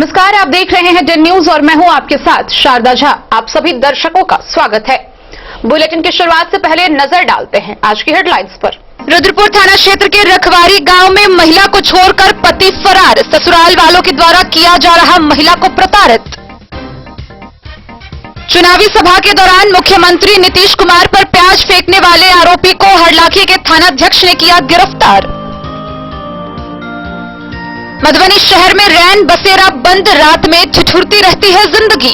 नमस्कार, आप देख रहे हैं डेन न्यूज और मैं हूं आपके साथ शारदा झा। आप सभी दर्शकों का स्वागत है। बुलेटिन की शुरुआत से पहले नजर डालते हैं आज की हेडलाइंस पर। रुद्रपुर थाना क्षेत्र के रखवारी गांव में महिला को छोड़कर पति फरार, ससुराल वालों के द्वारा किया जा रहा महिला को प्रताड़ित। चुनावी सभा के दौरान मुख्यमंत्री नीतीश कुमार पर प्याज फेंकने वाले आरोपी को हरलाखी के थानाध्यक्ष ने किया गिरफ्तार। मधुबनी शहर में रैन बसेरा बंद, रात में ठिठुरती रहती है जिंदगी।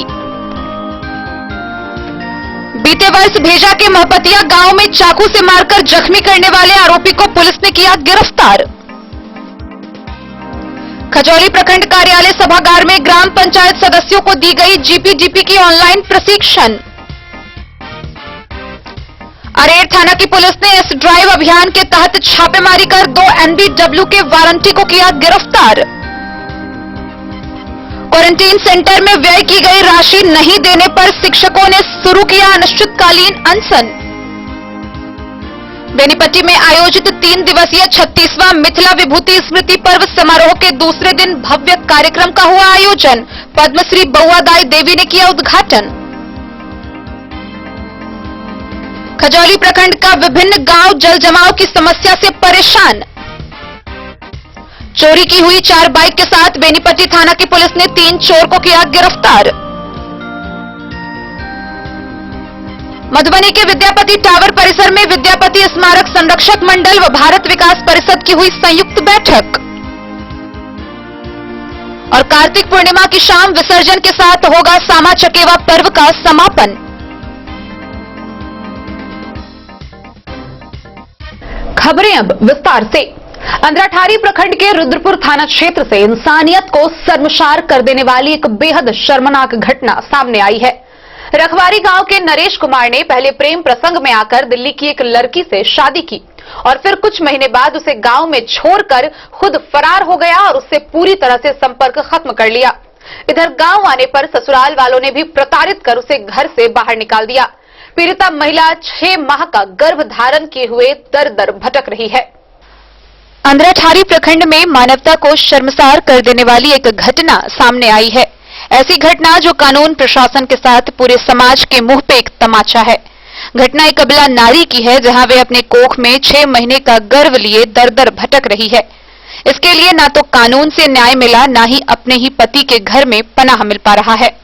बीते वर्ष भेजा के महपतिया गांव में चाकू से मारकर जख्मी करने वाले आरोपी को पुलिस ने किया गिरफ्तार। खजौली प्रखंड कार्यालय सभागार में ग्राम पंचायत सदस्यों को दी गई जीपीडीपी की ऑनलाइन प्रशिक्षण। अरेर थाना की पुलिस ने इस ड्राइव अभियान के तहत छापेमारी कर 2 एनबीडब्ल्यू के वारंटी को किया गिरफ्तार। क्वारंटीन सेंटर में व्यय की गई राशि नहीं देने पर शिक्षकों ने शुरू किया अनिश्चितकालीन अनशन। बेनीपट्टी में आयोजित 3 दिवसीय 36वां मिथिला विभूति स्मृति पर्व समारोह के दूसरे दिन भव्य कार्यक्रम का हुआ आयोजन। पद्मश्री बउआदाई देवी ने किया उद्घाटन। खजौली प्रखंड का विभिन्न गांव जल जमाव की समस्या से परेशान। चोरी की हुई 4 बाइक के साथ बेनीपट्टी थाना की पुलिस ने 3 चोर को किया गिरफ्तार। मधुबनी के विद्यापति टावर परिसर में विद्यापति स्मारक संरक्षक मंडल व भारत विकास परिषद की हुई संयुक्त बैठक। और कार्तिक पूर्णिमा की शाम विसर्जन के साथ होगा सामा चकेवा पर्व का समापन। खबरें अब विस्तार से। अंद्राठारी प्रखंड के रुद्रपुर थाना क्षेत्र से इंसानियत को शर्मसार कर देने वाली एक बेहद शर्मनाक घटना सामने आई है। रखवारी गांव के नरेश कुमार ने पहले प्रेम प्रसंग में आकर दिल्ली की एक लड़की से शादी की और फिर कुछ महीने बाद उसे गांव में छोड़कर खुद फरार हो गया और उससे पूरी तरह से संपर्क खत्म कर लिया। इधर गांव आने पर ससुराल वालों ने भी प्रताड़ित कर उसे घर से बाहर निकाल दिया। पीड़िता महिला 6 माह का गर्भ धारण किए हुए दर-दर भटक रही है। अंद्राठारी प्रखंड में मानवता को शर्मसार कर देने वाली एक घटना सामने आई है। ऐसी घटना जो कानून प्रशासन के साथ पूरे समाज के मुंह पे एक तमाचा है। घटना एक अबला नारी की है, जहां वे अपने कोख में 6 महीने का गर्भ लिए दर-दर भटक रही है। इसके लिए ना तो कानून से न्याय मिला, ना ही अपने ही पति के घर में पनाह मिल पा रहा है।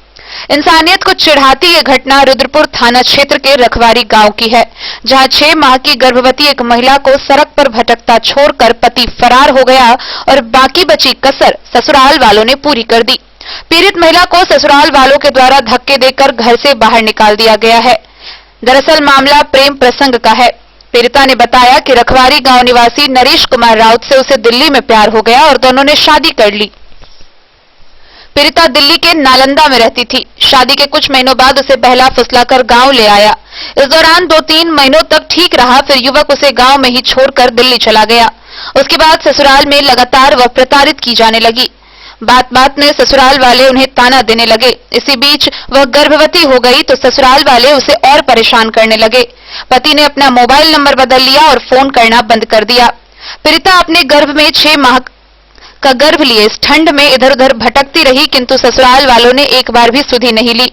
इंसानियत को चिढ़ाती ये घटना रुद्रपुर थाना क्षेत्र के रखवारी गांव की है, जहां 6 माह की गर्भवती एक महिला को सड़क पर भटकता छोड़कर पति फरार हो गया और बाकी बची कसर ससुराल वालों ने पूरी कर दी। पीड़ित महिला को ससुराल वालों के द्वारा धक्के देकर घर से बाहर निकाल दिया गया है। दरअसल मामला प्रेम प्रसंग का है। पीड़िता ने बताया कि रखवारी गांव निवासी नरेश कुमार राउत से उसे दिल्ली में प्यार हो गया और दोनों ने शादी कर ली। पीड़िता दिल्ली के नालंदा में रहती थी। शादी के कुछ महीनों बाद उसे बहला फुसलाकर गांव ले आया। इस दौरान 2-3 महीनों तक ठीक रहा, फिर युवक उसे गांव में ही छोड़कर दिल्ली चला गया। उसके बाद ससुराल में लगातार वह प्रताड़ित की जाने लगी। बात बात में ससुराल वाले उन्हें ताना देने लगे। इसी बीच वह गर्भवती हो गई तो ससुराल वाले उसे और परेशान करने लगे। पति ने अपना मोबाइल नंबर बदल लिया और फोन करना बंद कर दिया। पीड़िता अपने गर्भ में 6 माह का गर्भ लिए इस ठंड में इधर उधर भटकती रही, किंतु ससुराल वालों ने एक बार भी सुधि नहीं ली।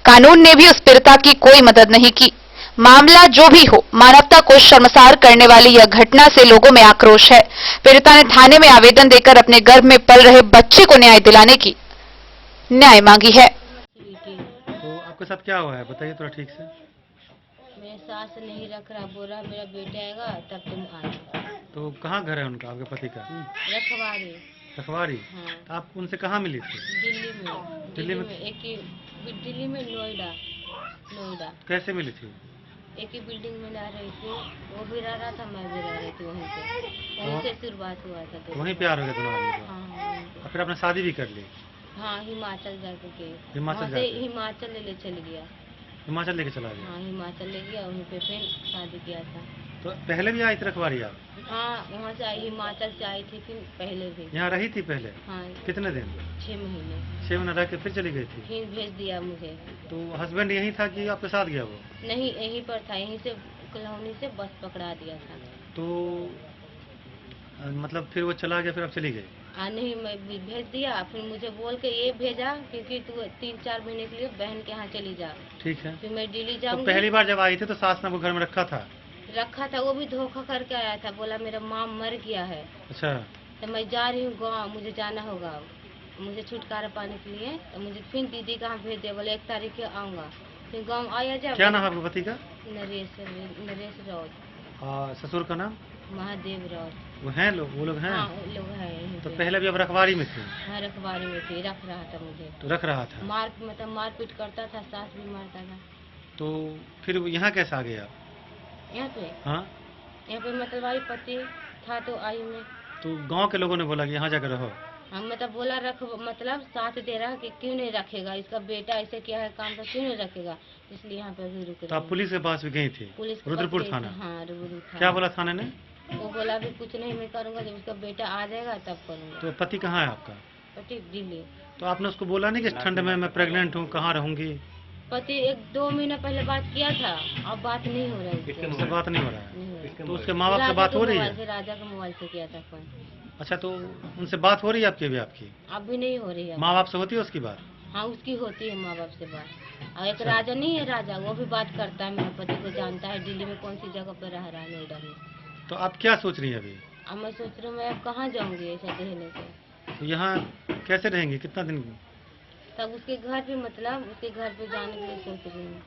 कानून ने भी उस पीड़िता की कोई मदद नहीं की। मामला जो भी हो, मानवता को शर्मसार करने वाली यह घटना से लोगों में आक्रोश है। पीड़िता ने थाने में आवेदन देकर अपने गर्भ में पल रहे बच्चे को न्याय दिलाने की न्याय मांगी है। तो आपके साथ क्या हुआ है, बताइए थोड़ा ठीक से। मेरे सास नहीं रख रहा, बोला मेरा बेटा आएगा तब तुम आना। तो कहाँ घर है उनका, आपके पति का? रखवारी। रखवारी? हाँ। तो आप उनसे कहाँ मिली थी? दिल्ली में दिल्ली में नोएडा। कैसे मिली थी? एक ही बिल्डिंग में रह रही थी, वो भी रह रहा था, मैं भी रह रही थी वहीं पे। वहीं से शुरुआत हुआ था। तो वहीं प्यार हो गया दोनों आदमी को? हाँ। और फिर आपने शादी भी कर ली? हाँ, हिमाचल जाके हिमाचल हिमाचल ले चल गया। हिमाचल लेके चला गया? हाँ, हिमाचल ले गया, वहीं पे फिर शादी किया था। तो पहले भी आई थी रखवारी आप? हाँ, वहाँ से आई, हिमाचल से आई थी, फिर पहले भी यहाँ रही थी पहले? हाँ। कितने दिन? 6 महीने। 6 महीने रह के फिर चली गई थी? फिर भेज दिया मुझे। तो हस्बैंड यही था कि आपके साथ गया वो? नहीं, यहीं पर था, यहीं से कॉलोनी से बस पकड़ा दिया था। तो मतलब फिर वो चला गया, फिर आप चली गई? नहीं मैं भेज दिया, फिर मुझे बोल के ये भेजा क्योंकि तू 3-4 महीने के लिए बहन के यहाँ चली जा। ठीक है। फिर मैं दिल्ली तो जाऊंगी। पहली बार जब आई थी तो सास ने आपको घर में रखा था? वो भी धोखा करके आया था, बोला मेरा माँ मर गया है। अच्छा। तो मैं जा रही हूँ गाँव, मुझे जाना होगा, मुझे छुटकारा पाने के लिए। तो मुझे फिर दीदी कहाँ भेज दिया, बोले 1 तारीख को आऊँगा। फिर गाँव आया जा। क्या नाम है आपके पति का? नरेश राउत। ससुर का नाम? महादेव राउत। वो हैं लोग? वो लोग हैं? हाँ वो लोग हैं यहीं तो पे। पहले भी अब रखवारी में थे? हाँ रखवारी में थी, रख रहा था मुझे। तो रख रहा था? मारपीट करता था, सास भी मारता था। तो फिर यहाँ कैसे आ गए आप? यहाँ पे? हाँ। यहाँ पे मतलबाई पति था तो आई मैं। तो गांव के लोगों ने बोला कि यहाँ जाकर रहो? हम मतलब बोला रख, मतलब साथ दे रहा कि क्यों नहीं रखेगा, इसका बेटा ऐसे किया है काम तो क्यों नहीं रखेगा, इसलिए यहाँ पे अभी रुक। तो आप पुलिस के पास भी गई थी? पुलिस रुद्रपुर थाना? हाँ रुद्रपुर थाना। क्या बोला थाने ने? वो बोला अभी कुछ नहीं मैं करूँगा, जब उसका बेटा आ जाएगा तब करूँगा। तो पति कहाँ है आपका? पति दिल्ली। तो आपने उसको बोला नहीं कि इस ठंड में मैं प्रेग्नेंट हूँ, कहाँ रहूंगी? पति 1-2 महीना पहले बात किया था, अब बात नहीं हो रहा है। उससे बात नहीं हो रहा है? नहीं हो रहा। तो उसके माँ बाप से बात हो रही है? राजा के मोबाइल से किया था फोन। अच्छा, तो उनसे बात हो रही है आपकी भी? आपकी अब भी नहीं हो रही है। माँ बाप से होती है उसकी बात? हाँ उसकी होती है माँ बाप से बात। और एक राजा नहीं है, राजा वो भी बात करता है, मेरे पति को जानता है, दिल्ली में कौन सी जगह पर रह रहा है, नोएडा में। तो आप क्या सोच रही हैं अभी? अब मैं सोच रही हूँ मैं अब कहाँ जाऊँगी ऐसा रहने से। तो यहाँ कैसे रहेंगे, कितना दिन? तब उसके घर पे, मतलब उसके घर पे जाने के लिए सोच रही हूँ।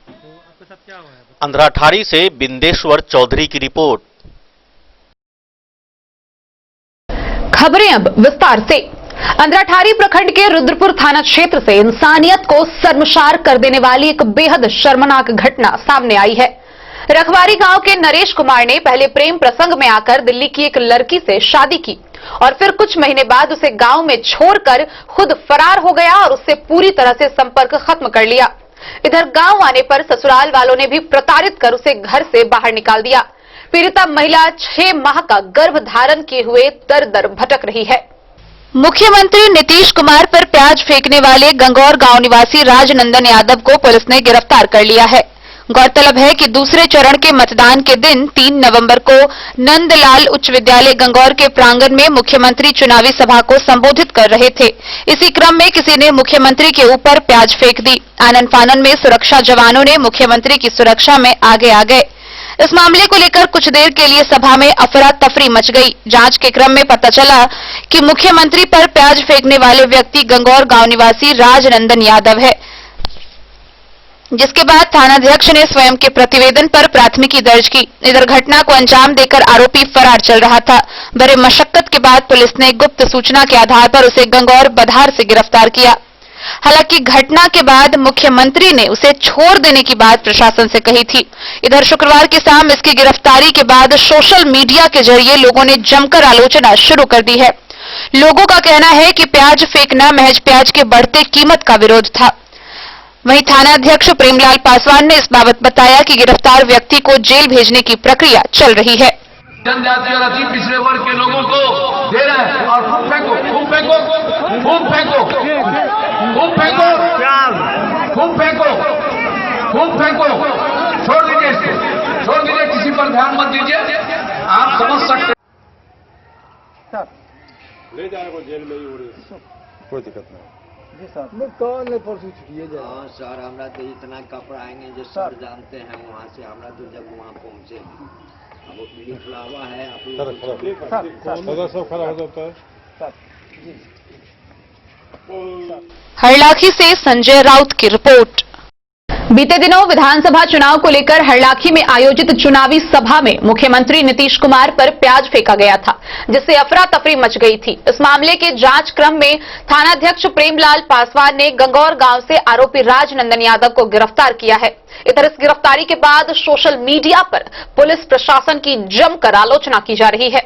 तो आपके साथ क्या हुआ है? अंधराठारी से बिंदेश्वर चौधरी की रिपोर्ट। खबरें अब विस्तार से। अंधराठारी प्रखंड के रुद्रपुर थाना क्षेत्र से इंसानियत को शर्मसार कर देने वाली एक बेहद शर्मनाक घटना सामने आई है। रखवारी गांव के नरेश कुमार ने पहले प्रेम प्रसंग में आकर दिल्ली की एक लड़की से शादी की और फिर कुछ महीने बाद उसे गांव में छोड़कर खुद फरार हो गया और उससे पूरी तरह से संपर्क खत्म कर लिया। इधर गांव आने पर ससुराल वालों ने भी प्रताड़ित कर उसे घर से बाहर निकाल दिया। पीड़िता महिला 6 माह का गर्भ धारण किए हुए दर दर भटक रही है। मुख्यमंत्री नीतीश कुमार पर प्याज फेंकने वाले गंगौर गांव निवासी राजनंदन यादव को पुलिस ने गिरफ्तार कर लिया है। गौरतलब है कि दूसरे चरण के मतदान के दिन 3 नवंबर को नंदलाल उच्च विद्यालय गंगौर के प्रांगण में मुख्यमंत्री चुनावी सभा को संबोधित कर रहे थे। इसी क्रम में किसी ने मुख्यमंत्री के ऊपर प्याज फेंक दी। आनन फानन में सुरक्षा जवानों ने मुख्यमंत्री की सुरक्षा में आगे आ गए। इस मामले को लेकर कुछ देर के लिए सभा में अफरा तफरी मच गई। जांच के क्रम में पता चला कि मुख्यमंत्री पर प्याज फेंकने वाले व्यक्ति गंगौर गांव निवासी राजनंदन यादव है, जिसके बाद थानाध्यक्ष ने स्वयं के प्रतिवेदन पर प्राथमिकी दर्ज की। इधर घटना को अंजाम देकर आरोपी फरार चल रहा था। बड़े मशक्कत के बाद पुलिस ने गुप्त सूचना के आधार पर उसे गंगौर बधार से गिरफ्तार किया। हालांकि घटना के बाद मुख्यमंत्री ने उसे छोड़ देने की बात प्रशासन से कही थी। इधर शुक्रवार की शाम इसकी गिरफ्तारी के बाद सोशल मीडिया के जरिए लोगों ने जमकर आलोचना शुरू कर दी है। लोगों का कहना है कि प्याज फेंकना महज प्याज के बढ़ते कीमत का विरोध था। वहीं थानाध्यक्ष प्रेमलाल पासवान ने इस बाबत बताया कि गिरफ्तार व्यक्ति को जेल भेजने की प्रक्रिया चल रही है। जनजाति और अति पिछड़े वर्ग के लोगों को दे रहा है और खूब फेंको, खूब फेंको, खूब फेंको, खूब फेंको, खूब फेंको, खूब फेंको, छोड़ दीजिए इसको, छोड़ दीजिए, किसी पर ध्यान मत दीजिए, आप समझ सकते। ले जाने को जेल में ही हो रही, कोई दिक्कत नहीं। कौन नहीं परसों छुट्टिए जाए। हाँ सर, हमरा तो इतना कपड़ा आएंगे जो सर जानते हैं वहाँ से, हमरा तो जब वहाँ पहुँचे अब वो लिखलावा है आप लोग सब खड़ा हो जाता है। हरलाखी से संजय राउत की रिपोर्ट। बीते दिनों विधानसभा चुनाव को लेकर हरलाखी में आयोजित चुनावी सभा में मुख्यमंत्री नीतीश कुमार पर प्याज फेंका गया था, जिससे अफरा तफरी मच गई थी। इस मामले के जांच क्रम में थानाध्यक्ष प्रेमलाल पासवान ने गंगौर गांव से आरोपी राजनंदन यादव को गिरफ्तार किया है। इधर इस गिरफ्तारी के बाद सोशल मीडिया पर पुलिस प्रशासन की जमकर आलोचना की जा रही है।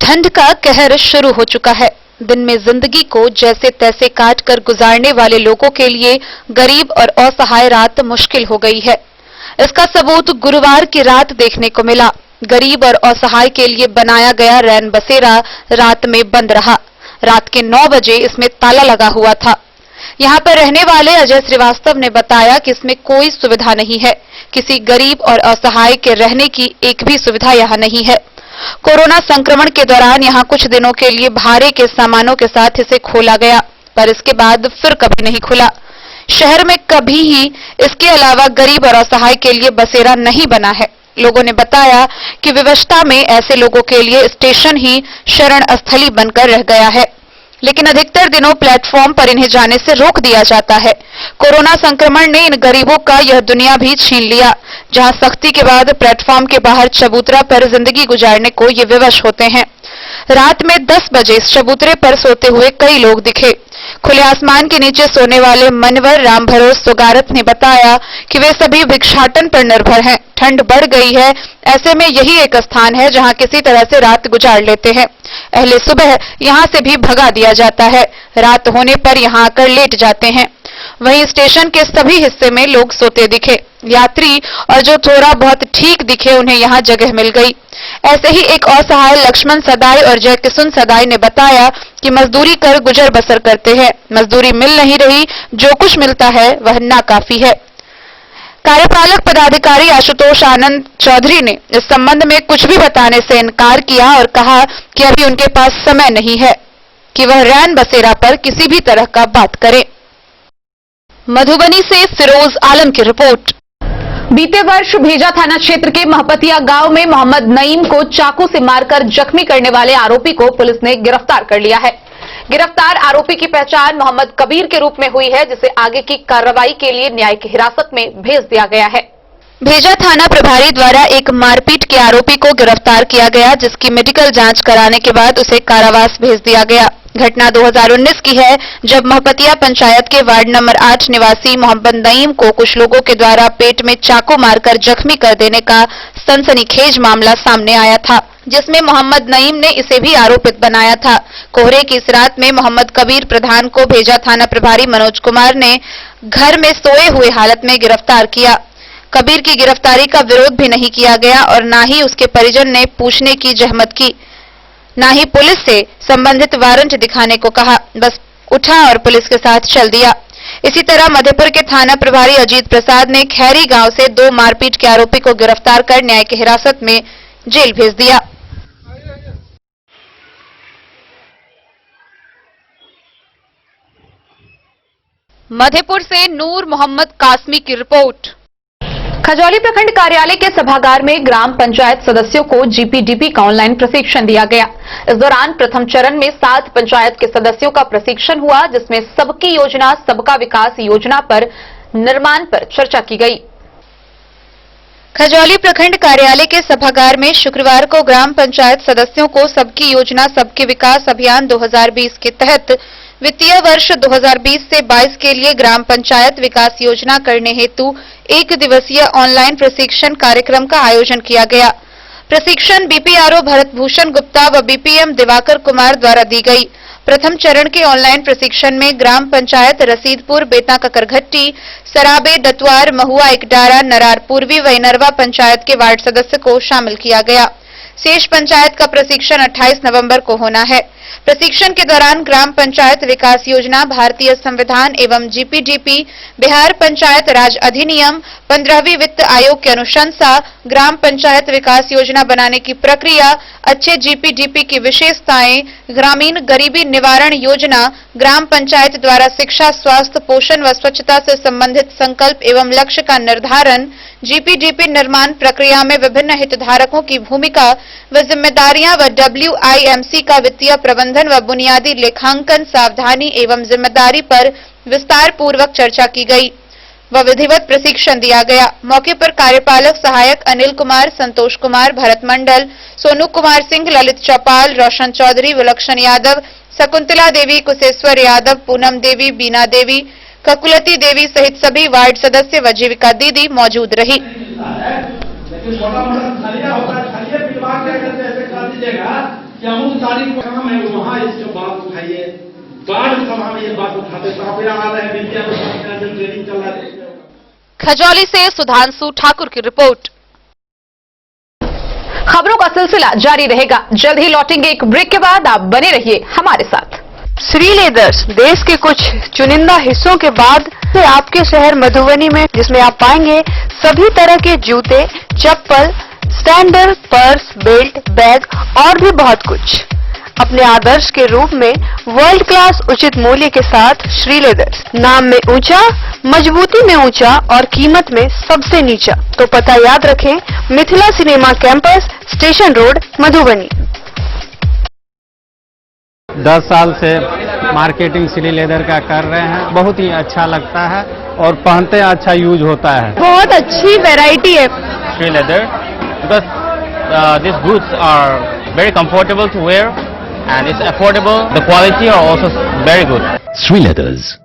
ठंड का कहर शुरू हो चुका है। दिन में जिंदगी को जैसे तैसे काट कर गुजारने वाले लोगों के लिए गरीब और असहाय रात मुश्किल हो गई है। इसका सबूत गुरुवार की रात देखने को मिला। गरीब और असहाय के लिए बनाया गया रैन बसेरा रात में बंद रहा। रात के 9 बजे इसमें ताला लगा हुआ था। यहाँ पर रहने वाले अजय श्रीवास्तव ने बताया कि इसमें कोई सुविधा नहीं है। किसी गरीब और असहाय के रहने की एक भी सुविधा यहाँ नहीं है। कोरोना संक्रमण के दौरान यहां कुछ दिनों के लिए भारे के सामानों के साथ इसे खोला गया, पर इसके बाद फिर कभी नहीं खुला। शहर में कभी ही इसके अलावा गरीब और असहाय के लिए बसेरा नहीं बना है। लोगों ने बताया कि विवशता में ऐसे लोगों के लिए स्टेशन ही शरण स्थली बनकर रह गया है, लेकिन अधिकतर दिनों प्लेटफॉर्म पर इन्हें जाने से रोक दिया जाता है। कोरोना संक्रमण ने इन गरीबों का यह दुनिया भी छीन लिया, जहां सख्ती के बाद प्लेटफॉर्म के बाहर चबूतरा पर जिंदगी गुजारने को ये विवश होते हैं। रात में 10 बजे इस चबूतरे पर सोते हुए कई लोग दिखे। खुले आसमान के नीचे सोने वाले मनवर राम भरोस सोगारत ने बताया कि वे सभी भिक्षाटन पर निर्भर हैं। ठंड बढ़ गई है, ऐसे में यही एक स्थान है जहां किसी तरह से रात गुजार लेते हैं। अहले सुबह यहां से भी भगा दिया जाता है, रात होने पर यहां आकर लेट जाते हैं। वहीं स्टेशन के सभी हिस्से में लोग सोते दिखे। यात्री और जो थोड़ा बहुत ठीक दिखे उन्हें यहां जगह मिल गई। ऐसे ही एक असहाय लक्ष्मण सदाई और जयकिशुन सदाई ने बताया कि मजदूरी कर गुजर बसर करते हैं, मजदूरी मिल नहीं रही, जो कुछ मिलता है वह नाकाफी है। कार्यपालक पदाधिकारी आशुतोष आनंद चौधरी ने इस संबंध में कुछ भी बताने से इनकार किया और कहा कि अभी उनके पास समय नहीं है कि वह रैन बसेरा पर किसी भी तरह का बात करें। मधुबनी से फिरोज आलम की रिपोर्ट। बीते वर्ष भेजा थाना क्षेत्र के महपतिया गांव में मोहम्मद नईम को चाकू से मारकर जख्मी करने वाले आरोपी को पुलिस ने गिरफ्तार कर लिया है। गिरफ्तार आरोपी की पहचान मोहम्मद कबीर के रूप में हुई है, जिसे आगे की कार्रवाई के लिए न्यायिक हिरासत में भेज दिया गया है। भेजा थाना प्रभारी द्वारा एक मारपीट के आरोपी को गिरफ्तार किया गया, जिसकी मेडिकल जांच कराने के बाद उसे कारावास भेज दिया गया। घटना 2019 की है, जब महपतिया पंचायत के वार्ड नंबर 8 निवासी मोहम्मद नईम को कुछ लोगों के द्वारा पेट में चाकू मारकर जख्मी कर देने का सनसनीखेज मामला सामने आया था, जिसमें मोहम्मद नईम ने इसे भी आरोपित बनाया था। कोहरे की इस रात में मोहम्मद कबीर प्रधान को भेजा थाना प्रभारी मनोज कुमार ने घर में सोए हुए हालत में गिरफ्तार किया। कबीर की गिरफ्तारी का विरोध भी नहीं किया गया और न ही उसके परिजन ने पूछने की जहमत की, न ही पुलिस से संबंधित वारंट दिखाने को कहा। बस उठा और पुलिस के साथ चल दिया। इसी तरह मधेपुर के थाना प्रभारी अजीत प्रसाद ने खैरी गांव से 2 मारपीट के आरोपी को गिरफ्तार कर न्यायिक हिरासत में जेल भेज दिया। मधेपुर से नूर मोहम्मद कासमी की रिपोर्ट। खजौली प्रखंड कार्यालय के सभागार में ग्राम पंचायत सदस्यों को जीपीडीपी का ऑनलाइन प्रशिक्षण दिया गया। इस दौरान प्रथम चरण में 7 पंचायत के सदस्यों का प्रशिक्षण हुआ, जिसमें सबकी योजना सबका विकास योजना पर निर्माण पर चर्चा की गई। खजौली प्रखंड कार्यालय के सभागार में शुक्रवार को ग्राम पंचायत सदस्यों को सबकी योजना सबके विकास अभियान 2020 के तहत वित्तीय वर्ष 2020 से 22 के लिए ग्राम पंचायत विकास योजना करने हेतु 1 दिवसीय ऑनलाइन प्रशिक्षण कार्यक्रम का आयोजन किया गया। प्रशिक्षण बीपीआरओ भरत भूषण गुप्ता व बीपीएम दिवाकर कुमार द्वारा दी गई। प्रथम चरण के ऑनलाइन प्रशिक्षण में ग्राम पंचायत रसीदपुर, बेता ककरघट्टी, सराबे, डतवार, महुआ, इकडारा, नरार पूर्वी व इनरवा पंचायत के वार्ड सदस्य को शामिल किया गया। शेष पंचायत का प्रशिक्षण 28 नवंबर को होना है। प्रशिक्षण के दौरान ग्राम पंचायत विकास योजना, भारतीय संविधान एवं जीपीडीपी, बिहार पंचायत राज अधिनियम, 15वीं वित्त आयोग की अनुशंसा, ग्राम पंचायत विकास योजना बनाने की प्रक्रिया, अच्छे जीपीडीपी की विशेषताएं, ग्रामीण गरीबी निवारण योजना, ग्राम पंचायत द्वारा शिक्षा, स्वास्थ्य, पोषण व स्वच्छता से संबंधित संकल्प एवं लक्ष्य का निर्धारण, जीपीडीपी निर्माण प्रक्रिया में विभिन्न हितधारकों की भूमिका व जिम्मेदारियां व डब्ल्यूआईएमसी का वित्तीय प्रबंधन व बुनियादी लेखांकन सावधानी एवं जिम्मेदारी पर विस्तार पूर्वक चर्चा की गई व विधिवत प्रशिक्षण दिया गया। मौके पर कार्यपालक सहायक अनिल कुमार, संतोष कुमार, भरत मंडल, सोनू कुमार सिंह, ललित चौपाल, रोशन चौधरी, विलक्षण यादव, शकुंतला देवी, कुशेश्वर यादव, पूनम देवी, बीना देवी, ककुलती देवी सहित सभी वार्ड सदस्य व जीविका दीदी मौजूद रही। खजौली से सुधांशु ठाकुर की रिपोर्ट। खबरों का सिलसिला जारी रहेगा, जल्द ही लौटेंगे एक ब्रेक के बाद। आप बने रहिए हमारे साथ। श्री लेदर्स देश के कुछ चुनिंदा हिस्सों के बाद से आपके शहर मधुबनी में, जिसमें आप पाएंगे सभी तरह के जूते, चप्पल, सैंडल, पर्स, बेल्ट, बैग और भी बहुत कुछ। अपने आदर्श के रूप में वर्ल्ड क्लास उचित मूल्य के साथ श्री लेदर्स, नाम में ऊंचा, मजबूती में ऊंचा और कीमत में सबसे नीचा। तो पता याद रखें, Mithila cinema campus, station road, Madhubani. 10 साल से मार्केटिंग श्री लेदर का कर रहे हैं। बहुत ही अच्छा लगता है और पहनते अच्छा यूज होता है। बहुत अच्छी वैरायटी है Sri Leather because these boots are very comfortable to wear and it's affordable. The quality are also very good. Sri Leathers.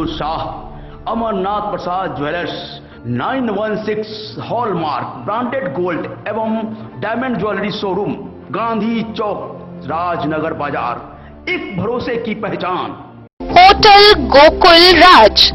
Shah, Amarnath Prasad jewellers, 916 hallmark branded gold एवं diamond jewellery showroom, Gandhi Chowk, Rajnagar Bazar, एक भरोसे की पहचान। होटल गोकुल राज।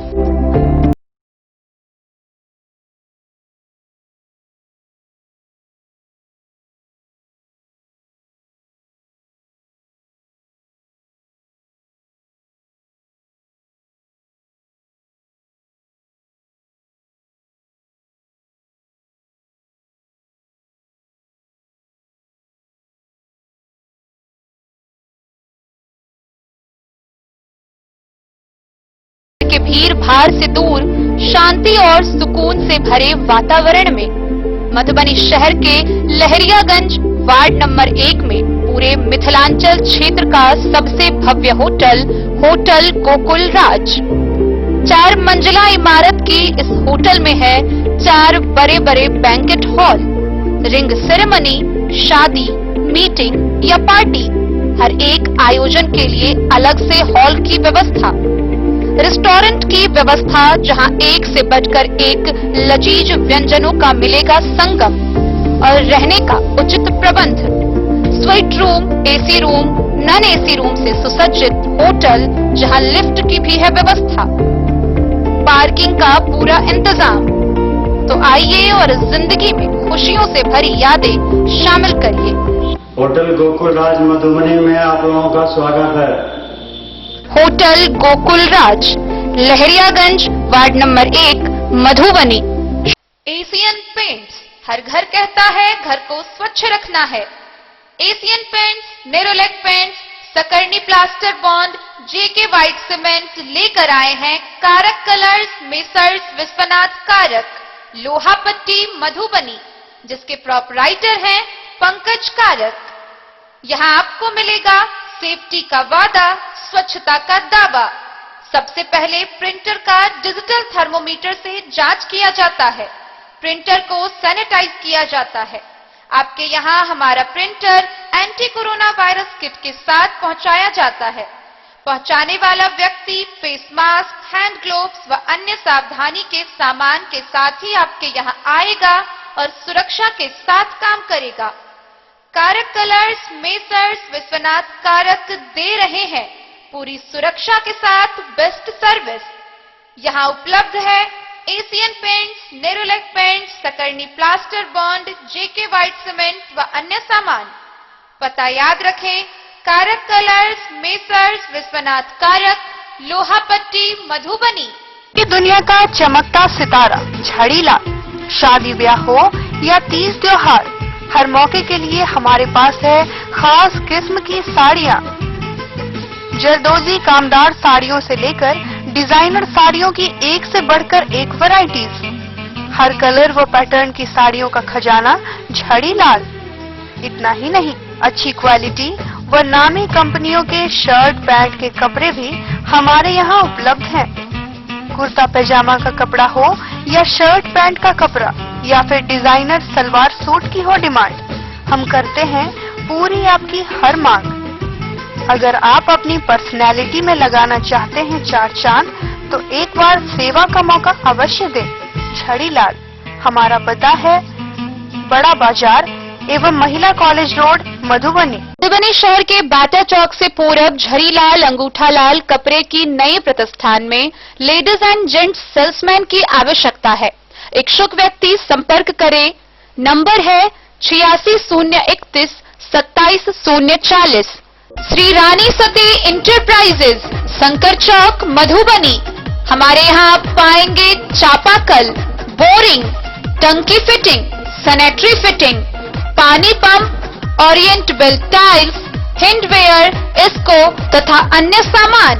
के भीड़ भाड़ से दूर शांति और सुकून से भरे वातावरण में मधुबनी शहर के लहरियागंज वार्ड नंबर 1 में पूरे मिथिलांचल क्षेत्र का सबसे भव्य होटल, होटल गोकुल राज। 4 मंजिला इमारत की इस होटल में है 4 बड़े बड़े बैंकेट हॉल, रिंग सेरेमनी, शादी, मीटिंग या पार्टी, हर एक आयोजन के लिए अलग से हॉल की व्यवस्था, रेस्टोरेंट की व्यवस्था जहां एक से बढ़कर एक लजीज व्यंजनों का मिलेगा संगम, और रहने का उचित प्रबंध, suite room, AC room, non AC room से सुसज्जित होटल जहां लिफ्ट की भी है व्यवस्था, पार्किंग का पूरा इंतजाम। तो आइए और जिंदगी में खुशियों से भरी यादें शामिल करिए। होटल गोकुल राज मधुबनी में आप लोगों का स्वागत है। Hotel Gokul Raj, Lahariyaganj ward number 1, Madhubani. Asian Paints, हर घर कहता है घर को स्वच्छ रखना है। Asian Paints, Nerolac Paints, Sakarni plaster bond, JK white cement लेकर आए हैं कारक कलर्स, मेसर्स विश्वनाथ कारक, लोहा पट्टी, मधुबनी, जिसके प्रोपराइटर हैं पंकज कारक। यहाँ आपको मिलेगा सेफ्टी का वादा, स्वच्छता का दावा। सबसे पहले प्रिंटर का डिजिटल थर्मोमीटर से जांच किया जाता है, प्रिंटर को सैनिटाइज किया जाता है। आपके यहाँ हमारा printer anti corona virus kit के साथ पहुंचाया जाता है। पहुंचाने वाला व्यक्ति फेस मास्क, हैंड ग्लोव्स व अन्य सावधानी के सामान के साथ ही आपके यहाँ आएगा और सुरक्षा के साथ काम करेगा। कारक कलर्स, मेसर्स विश्वनाथ कारक दे रहे हैं पूरी सुरक्षा के साथ बेस्ट सर्विस। यहाँ उपलब्ध है Asian Paints, Nerolac Paints, Sakarni plaster bond, JK white cement व अन्य सामान। पता याद रखें, कारक कलर्स, मेसर्स विश्वनाथ कारक, लोहा पट्टी, मधुबनी। ये दुनिया का चमकता सितारा झड़ीलाल। शादी ब्याह हो या तीज त्योहार, हर मौके के लिए हमारे पास है खास किस्म की साड़ियाँ। जरदोजी कामदार साड़ियों से लेकर डिजाइनर साड़ियों की एक से बढ़कर एक वैरायटीज। हर कलर व पैटर्न की साड़ियों का खजाना झड़ीलाल। इतना ही नहीं, अच्छी क्वालिटी व नामी कंपनियों के शर्ट पैंट के कपड़े भी हमारे यहाँ उपलब्ध हैं। कुर्ता पैजामा का कपड़ा हो या शर्ट पैंट का कपड़ा या फिर डिजाइनर सलवार सूट की हो डिमांड, हम करते हैं पूरी आपकी हर मांग। अगर आप अपनी पर्सनैलिटी में लगाना चाहते हैं चार चांद, तो एक बार सेवा का मौका अवश्य दें। झड़ीलाल, हमारा पता है बड़ा बाजार एवं महिला कॉलेज रोड, मधुबनी। मधुबनी शहर के बाटा चौक से पूरब झड़ीलाल अंगूठालाल कपड़े की नए प्रतिष्ठान में लेडीज एंड जेंट्स सेल्समैन की आवश्यकता है। इच्छुक व्यक्ति संपर्क करें। नंबर है 8601 27040। श्री रानी सती इंटरप्राइजेज, शंकर चौक, मधुबनी। हमारे यहाँ आप पाएंगे चापाकल, बोरिंग, टंकी फिटिंग, सैनिटरी फिटिंग, पानी पंप, ओरिएंट बेल टाइल्स, हैंडवेयर, इसको तथा अन्य सामान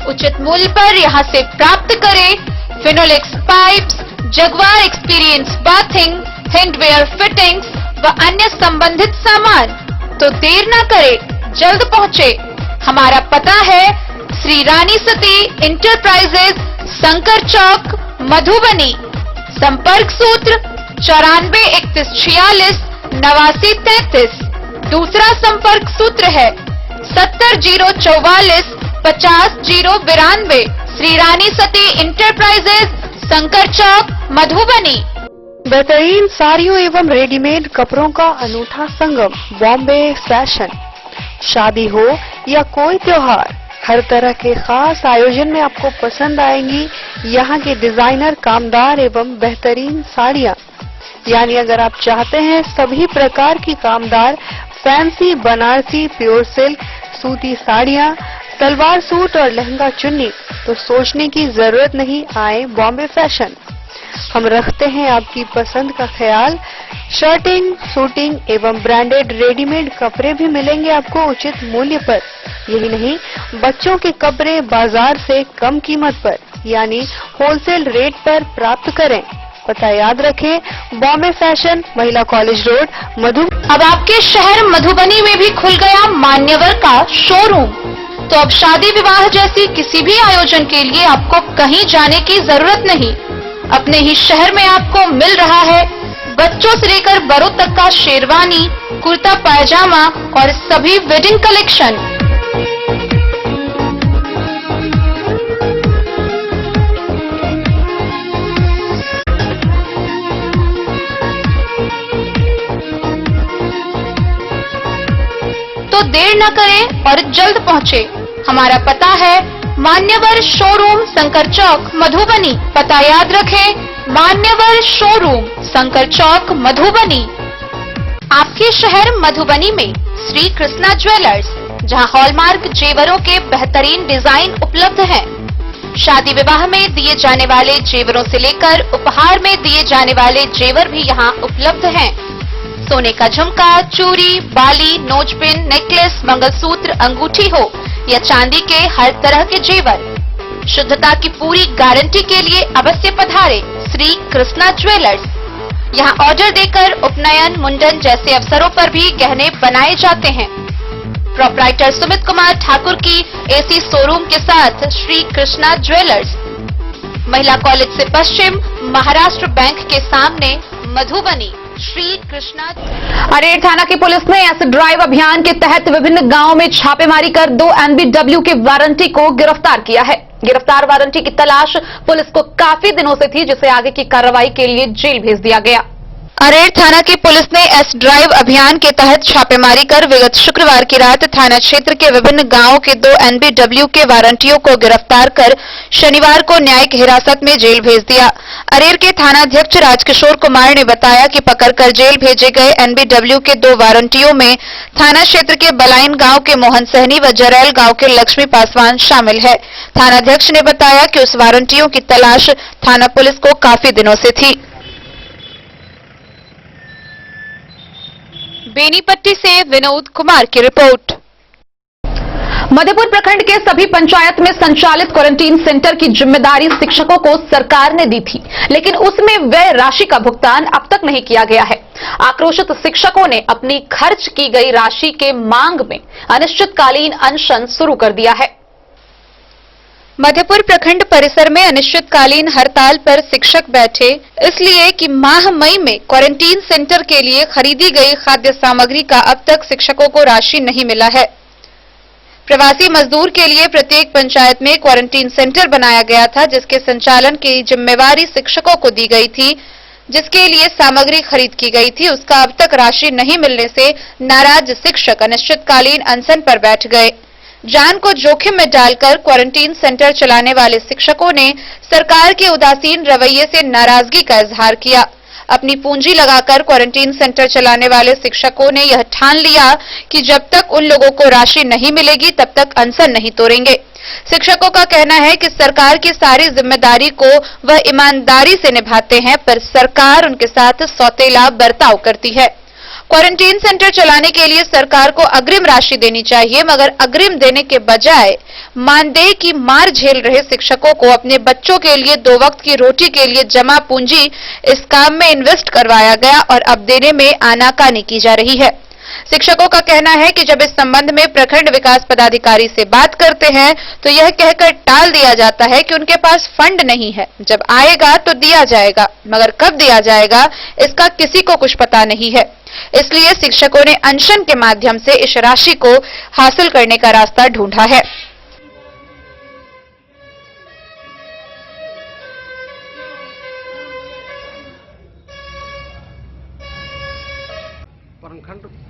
उचित मूल्य पर यहाँ से प्राप्त करें। Finolex pipes, Jaguar experience bathing, hardware fittings व अन्य संबंधित सामान। तो देर न करें, जल्द पहुँचे। हमारा पता है श्री रानी सती इंटरप्राइजेज, शंकर चौक, मधुबनी। संपर्क सूत्र 943146 8933। दूसरा संपर्क सूत्र है 70044 50092। श्री रानी सती इंटरप्राइजेज, शंकर चौक, मधुबनी। बेहतरीन साड़ियों एवं रेडीमेड कपड़ों का अनूठा संगम, बॉम्बे फैशन। शादी हो या कोई त्योहार, हर तरह के खास आयोजन में आपको पसंद आएंगी यहाँ की डिजाइनर कामदार एवं बेहतरीन साड़ियाँ। यानी अगर आप चाहते हैं सभी प्रकार की कामदार फैंसी बनारसी प्योर सिल्क सूती साड़ियाँ, सलवार सूट और लहंगा चुन्नी, तो सोचने की जरूरत नहीं, आए बॉम्बे फैशन। हम रखते हैं आपकी पसंद का ख्याल। शर्टिंग, सूटिंग एवं ब्रांडेड रेडीमेड कपड़े भी मिलेंगे आपको उचित मूल्य पर। यही नहीं, बच्चों के कपड़े बाजार से कम कीमत पर यानी होलसेल रेट पर प्राप्त करें। पता याद रखें, बॉम्बे फैशन, महिला कॉलेज रोड, मधुबनी। अब आपके शहर मधुबनी में भी खुल गया मान्यवर का शोरूम। तो अब शादी विवाह जैसी किसी भी आयोजन के लिए आपको कहीं जाने की जरूरत नहीं। अपने ही शहर में आपको मिल रहा है बच्चों से लेकर बड़ों तक का शेरवानी, कुर्ता पायजामा और सभी वेडिंग कलेक्शन। तो देर न करें और जल्द पहुँचे। हमारा पता है मान्यवर शोरूम, शंकर चौक, मधुबनी। पता याद रखें, मान्यवर शोरूम, शंकर चौक, मधुबनी। आपके शहर मधुबनी में श्री कृष्णा ज्वेलर्स, जहां हॉलमार्क जेवरों के बेहतरीन डिजाइन उपलब्ध हैं। शादी विवाह में दिए जाने वाले जेवरों से लेकर उपहार में दिए जाने वाले जेवर भी यहां उपलब्ध हैं। सोने का झुमका, चूड़ी, बाली, नोजपिन, नेकलेस, मंगलसूत्र, अंगूठी हो या चांदी के हर तरह के जेवर, शुद्धता की पूरी गारंटी के लिए अवश्य पधारे श्री कृष्णा ज्वेलर्स। यहाँ ऑर्डर देकर उपनयन, मुंडन जैसे अवसरों पर भी गहने बनाए जाते हैं। प्रोप्राइटर सुमित कुमार ठाकुर की एसी शोरूम के साथ श्री कृष्णा ज्वेलर्स, महिला कॉलेज से पश्चिम, महाराष्ट्र बैंक के सामने, मधुबनी। श्री कृष्णा। अरेर थाना की पुलिस ने एसिड ड्राइव अभियान के तहत विभिन्न गांवों में छापेमारी कर 2 NBW के वारंटी को गिरफ्तार किया है। गिरफ्तार वारंटी की तलाश पुलिस को काफी दिनों से थी, जिसे आगे की कार्रवाई के लिए जेल भेज दिया गया। अरेर थाना की पुलिस ने एस ड्राइव अभियान के तहत छापेमारी कर विगत शुक्रवार की रात थाना क्षेत्र के विभिन्न गांवों के 2 एनबीडब्ल्यू के वारंटियों को गिरफ्तार कर शनिवार को न्यायिक हिरासत में जेल भेज दिया। अरेर के थानाध्यक्ष राजकिशोर कुमार ने बताया कि पकड़कर जेल भेजे गए एनबीडब्ल्यू के 2 वारंटियों में थाना क्षेत्र के बलाइन गांव के मोहन सहनी व जरैल गांव के लक्ष्मी पासवान शामिल है। थानाध्यक्ष ने बताया कि उस वारंटियों की तलाश थाना पुलिस को काफी दिनों से थी। बेनीपट्टी से विनोद कुमार की रिपोर्ट। मधेपुर प्रखंड के सभी पंचायत में संचालित क्वारंटीन सेंटर की जिम्मेदारी शिक्षकों को सरकार ने दी थी, लेकिन उसमें व्यय राशि का भुगतान अब तक नहीं किया गया है। आक्रोशित शिक्षकों ने अपनी खर्च की गई राशि के मांग में अनिश्चितकालीन अनशन शुरू कर दिया है। मधेपुर प्रखंड परिसर में अनिश्चितकालीन हड़ताल पर शिक्षक बैठे, इसलिए कि माह मई में क्वारंटीन सेंटर के लिए खरीदी गई खाद्य सामग्री का अब तक शिक्षकों को राशि नहीं मिला है। प्रवासी मजदूर के लिए प्रत्येक पंचायत में क्वारंटीन सेंटर बनाया गया था, जिसके संचालन की जिम्मेवारी शिक्षकों को दी गई थी, जिसके लिए सामग्री खरीद की गई थी। उसका अब तक राशि नहीं मिलने से नाराज शिक्षक अनिश्चितकालीन अनशन पर बैठ गए। जान को जोखिम में डालकर क्वारंटीन सेंटर चलाने वाले शिक्षकों ने सरकार के उदासीन रवैये से नाराजगी का इजहार किया। अपनी पूंजी लगाकर क्वारंटीन सेंटर चलाने वाले शिक्षकों ने यह ठान लिया कि जब तक उन लोगों को राशि नहीं मिलेगी तब तक अनशन नहीं तोड़ेंगे। शिक्षकों का कहना है कि सरकार की सारी जिम्मेदारी को वह ईमानदारी से निभाते हैं, पर सरकार उनके साथ सौतेला बर्ताव करती है। क्वारंटीन सेंटर चलाने के लिए सरकार को अग्रिम राशि देनी चाहिए, मगर अग्रिम देने के बजाय मानदेय की मार झेल रहे शिक्षकों को अपने बच्चों के लिए 2 वक्त की रोटी के लिए जमा पूंजी इस काम में इन्वेस्ट करवाया गया और अब देने में आनाकानी की जा रही है। शिक्षकों का कहना है कि जब इस संबंध में प्रखंड विकास पदाधिकारी से बात करते हैं तो यह कहकर टाल दिया जाता है कि उनके पास फंड नहीं है, जब आएगा तो दिया जाएगा, मगर कब दिया जाएगा इसका किसी को कुछ पता नहीं है। इसलिए शिक्षकों ने अनशन के माध्यम से इस राशि को हासिल करने का रास्ता ढूंढा है।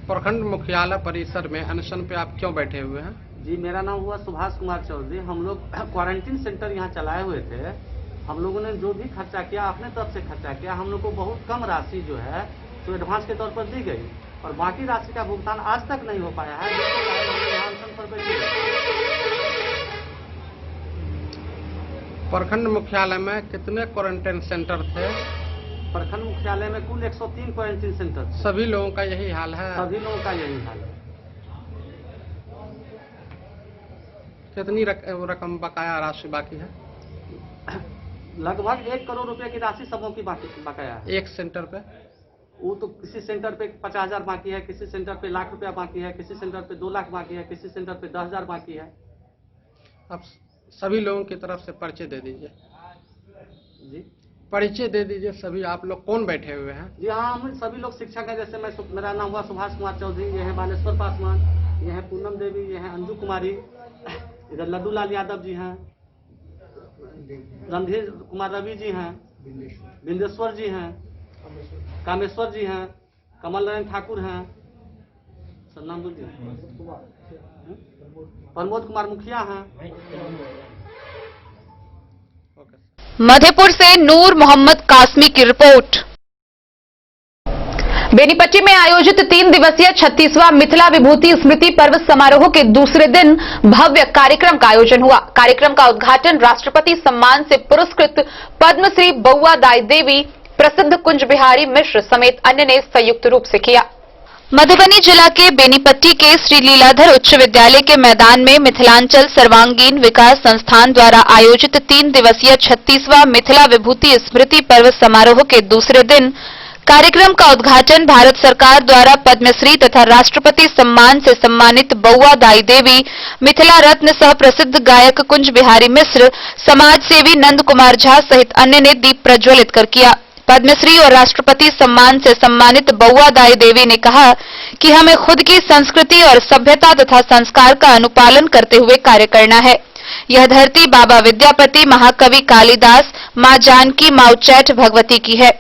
प्रखंड मुख्यालय परिसर में अनशन पे आप क्यों बैठे हुए हैं? जी, मेरा नाम हुआ सुभाष कुमार चौधरी। हम लोग क्वारंटीन सेंटर यहाँ चलाए हुए थे। हम लोगों ने जो भी खर्चा किया अपने तरफ से खर्चा किया। हम लोग को बहुत कम राशि जो है तो एडवांस के तौर पर दी गई और बाकी राशि का भुगतान आज तक नहीं हो पाया है, जिसके कारण हम लोग यहाँ अनशन पर बैठे। प्रखंड मुख्यालय में कितने क्वारंटीन सेंटर थे? प्रखंड मुख्यालय में कुल 103 क्वारंटीन सेंटर थे। सभी लोगों का यही हाल है? सभी लोगों का यही हाल है। कितनी रकम बकाया राशि बाकी है? लगभग 1 करोड़ रुपए की राशि सबों की बकाया है। एक सेंटर पे? वो तो किसी सेंटर पे 50,000 बाकी है, किसी सेंटर पे लाख रुपया बाकी है, किसी सेंटर पे 2 लाख बाकी है, किसी सेंटर पे 10,000 बाकी है। अब सभी लोगों की तरफ से परिचय दे दीजिए। जी, परिचय दे दीजिए सभी। आप लोग कौन बैठे हुए हैं? जी हाँ, हम सभी लोग शिक्षक हैं। जैसे मेरा नाम हुआ सुभाष कुमार चौधरी, ये है बालेश्वर पासवान, ये है पूनम देवी, ये है अंजू कुमारी, इधर लड्डू लाल यादव जी हैं, रणधीर कुमार रवि जी हैं, बिंदेश्वर जी हैं, कामेश्वर जी हैं, कमल नारायण ठाकुर हैं, सन्नाम जी, प्रमोद कुमार मुखिया हैं। मधेपुर से नूर मोहम्मद कासमी की रिपोर्ट। बेनीपट्टी में आयोजित 3 दिवसीय 36वां मिथिला विभूति स्मृति पर्व समारोह के दूसरे दिन भव्य कार्यक्रम का आयोजन हुआ। कार्यक्रम का उद्घाटन राष्ट्रपति सम्मान से पुरस्कृत पद्मश्री बउआ दाई देवी, प्रसिद्ध कुंज बिहारी मिश्र समेत अन्य ने संयुक्त रूप से किया। मधुबनी जिला के बेनीपट्टी के श्री लीलाधर उच्च विद्यालय के मैदान में मिथिलांचल सर्वांगीण विकास संस्थान द्वारा आयोजित 3 दिवसीय 36वां मिथिला विभूति स्मृति पर्व समारोह के दूसरे दिन कार्यक्रम का उद्घाटन भारत सरकार द्वारा पद्मश्री तथा राष्ट्रपति सम्मान से सम्मानित बउआ दाई देवी, मिथिला रत्न सह प्रसिद्ध गायक कुंज बिहारी मिश्र, समाज सेवी नंद कुमार झा सहित अन्य ने दीप प्रज्वलित कर किया। पद्मश्री और राष्ट्रपति सम्मान से सम्मानित बउआ दाई देवी ने कहा कि हमें खुद की संस्कृति और सभ्यता तथा संस्कार का अनुपालन करते हुए कार्य करना है। यह धरती बाबा विद्यापति, महाकवि कालिदास, मां जानकी, मां उच्चैठ भगवती की है।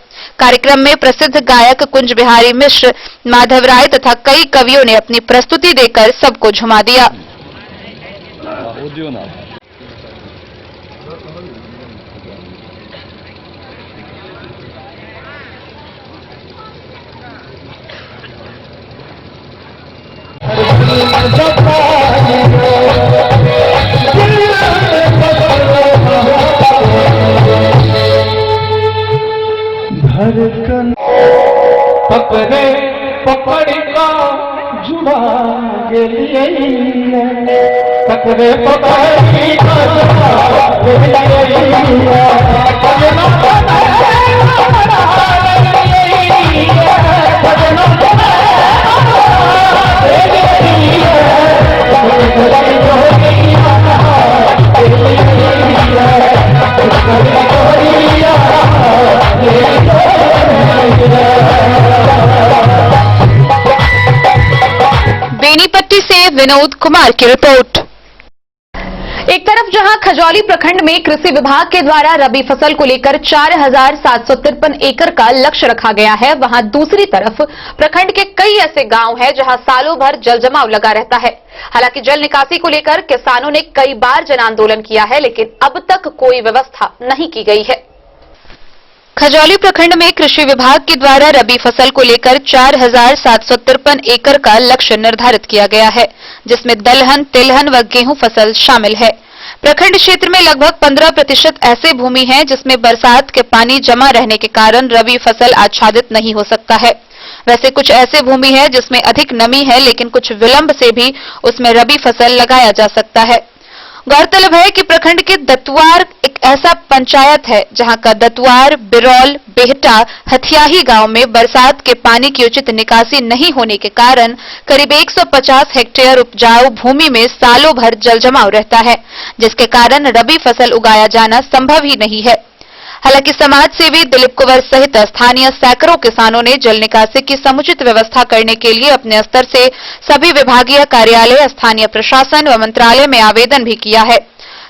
कार्यक्रम में प्रसिद्ध गायक कुंज बिहारी मिश्र, माधव राय तथा कई कवियों ने अपनी प्रस्तुति देकर सबको झुमा दिया। पकड़े पकड़ का जुड़ा गेलिए पकड़े पकड़ बेनीपट्टी से विनोद कुमार की रिपोर्ट। एक तरफ जहां खजौली प्रखंड में कृषि विभाग के द्वारा रबी फसल को लेकर 4,753 एकड़ का लक्ष्य रखा गया है, वहां दूसरी तरफ प्रखंड के कई ऐसे गांव हैं जहां सालों भर जल जमाव लगा रहता है। हालांकि जल निकासी को लेकर किसानों ने कई बार जन आंदोलन किया है, लेकिन अब तक कोई व्यवस्था नहीं की गई है। खजौली प्रखंड में कृषि विभाग के द्वारा रबी फसल को लेकर 4,753 एकड़ का लक्ष्य निर्धारित किया गया है, जिसमें दलहन, तिलहन व गेहूं फसल शामिल है। प्रखंड क्षेत्र में लगभग 15% ऐसे भूमि है जिसमें बरसात के पानी जमा रहने के कारण रबी फसल आच्छादित नहीं हो सकता है। वैसे कुछ ऐसे भूमि है जिसमें अधिक नमी है, लेकिन कुछ विलंब से भी उसमें रबी फसल लगाया जा सकता है। गौरतलब है कि प्रखंड के दतवार एक ऐसा पंचायत है जहां का दतवार, बिरौल, बेहटा, हथियाही गांव में बरसात के पानी की उचित निकासी नहीं होने के कारण करीब 150 हेक्टेयर उपजाऊ भूमि में सालों भर जल जमाव रहता है, जिसके कारण रबी फसल उगाया जाना संभव ही नहीं है। हालांकि समाज सेवी दिलीप कुंवर सहित स्थानीय सैकड़ों किसानों ने जल निकासी की समुचित व्यवस्था करने के लिए अपने स्तर से सभी विभागीय कार्यालय, स्थानीय प्रशासन व मंत्रालय में आवेदन भी किया है।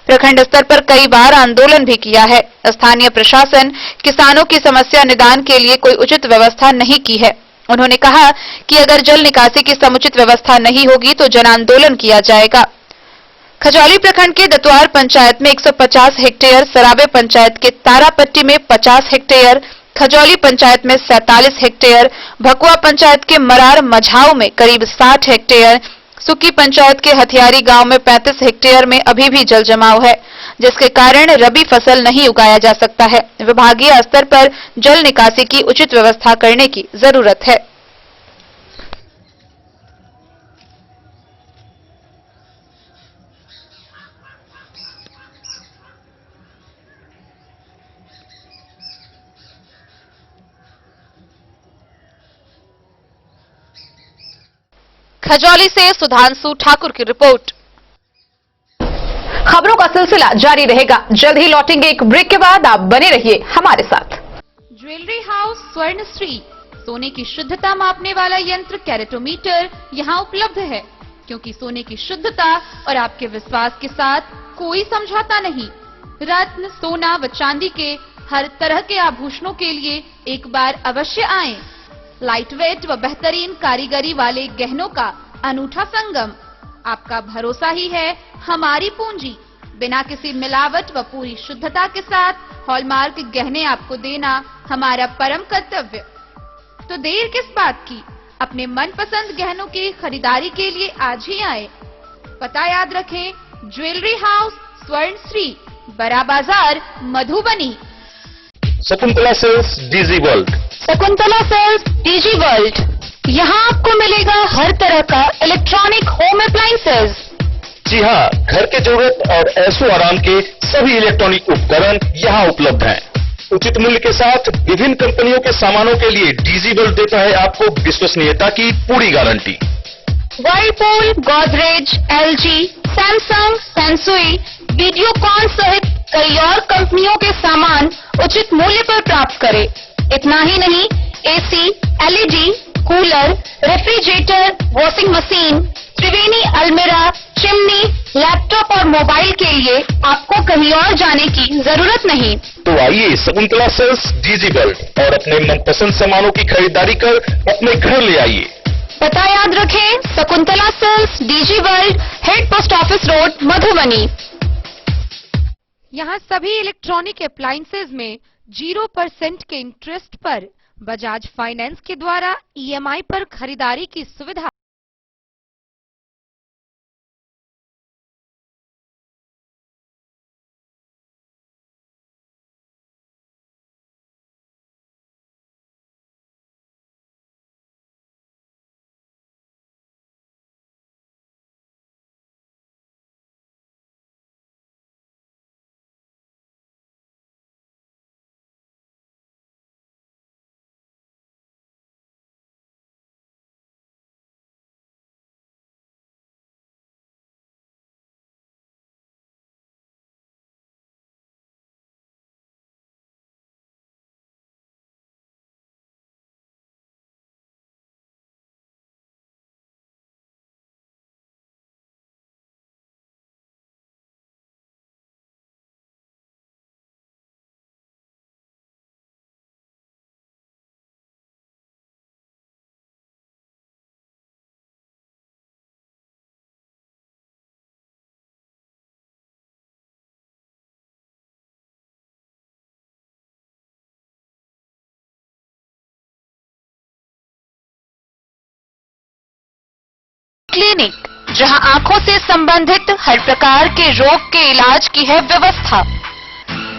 प्रखंड स्तर पर कई बार आंदोलन भी किया है। स्थानीय प्रशासन किसानों की समस्या निदान के लिए कोई उचित व्यवस्था नहीं की है। उन्होंने कहा कि अगर जल निकासी की समुचित व्यवस्था नहीं होगी तो जन आंदोलन किया जाएगा। खजौली प्रखंड के दतवार पंचायत में 150 हेक्टेयर, सराबे पंचायत के तारापट्टी में 50 हेक्टेयर, खजौली पंचायत में 47 हेक्टेयर, भकुआ पंचायत के मरार मझाऊ में करीब 60 हेक्टेयर, सुकी पंचायत के हथियारी गांव में 35 हेक्टेयर में अभी भी जल जमाव है, जिसके कारण रबी फसल नहीं उगाया जा सकता है। विभागीय स्तर पर जल निकासी की उचित व्यवस्था करने की जरूरत है। खजौली से सुधांशु ठाकुर की रिपोर्ट। खबरों का सिलसिला जारी रहेगा। जल्द ही लौटेंगे एक ब्रेक के बाद, आप बने रहिए हमारे साथ। ज्वेलरी हाउस स्वर्णश्री, सोने की शुद्धता मापने वाला यंत्र कैरेटोमीटर यहाँ उपलब्ध है, क्योंकि सोने की शुद्धता और आपके विश्वास के साथ कोई समझौता नहीं। रत्न, सोना व चांदी के हर तरह के आभूषणों के लिए एक बार अवश्य आएं। लाइट वेट व बेहतरीन कारीगरी वाले गहनों का अनूठा संगम। आपका भरोसा ही है हमारी पूंजी। बिना किसी मिलावट व पूरी शुद्धता के साथ हॉलमार्क गहने आपको देना हमारा परम कर्तव्य। तो देर किस बात की, अपने मनपसंद गहनों की खरीदारी के लिए आज ही आए। पता याद रखें, jewellery house Swarnashree, Bada Bazar, Madhubani. Shakuntala sales DG world. Shakuntala sales DG world, यहाँ आपको मिलेगा हर तरह का इलेक्ट्रॉनिक होम अप्लायंसेज। जी हाँ, घर के जरूरत और ऐशो आराम के सभी इलेक्ट्रॉनिक उपकरण यहाँ उपलब्ध हैं। उचित मूल्य के साथ विभिन्न कंपनियों के सामानों के लिए डीजी वर्ल्ड देता है आपको विश्वसनीयता की पूरी guarantee. Whirlpool, Godrej, LG, Samsung, Sansui, Videocon सहित कई और कंपनियों के सामान उचित मूल्य पर प्राप्त करें। इतना ही नहीं, AC, LED, cooler, refrigerator, washing machine, Triveni अलमीरा, चिमनी, लैपटॉप और मोबाइल के लिए आपको कहीं और जाने की जरूरत नहीं। तो आइए शकुंतला सेल्स डीजी वर्ल्ड और अपने मनपसंद सामानों की खरीदारी कर अपने घर ले आइए। पता याद रखें, Shakuntala sales, DG world, head post office road, Madhubani. यहाँ सभी इलेक्ट्रॉनिक अप्लायंसेज में 0% के इंटरेस्ट पर बजाज फाइनेंस के द्वारा EMI पर खरीदारी की सुविधा। क्लिनिक, जहां आंखों से संबंधित हर प्रकार के रोग के इलाज की है व्यवस्था।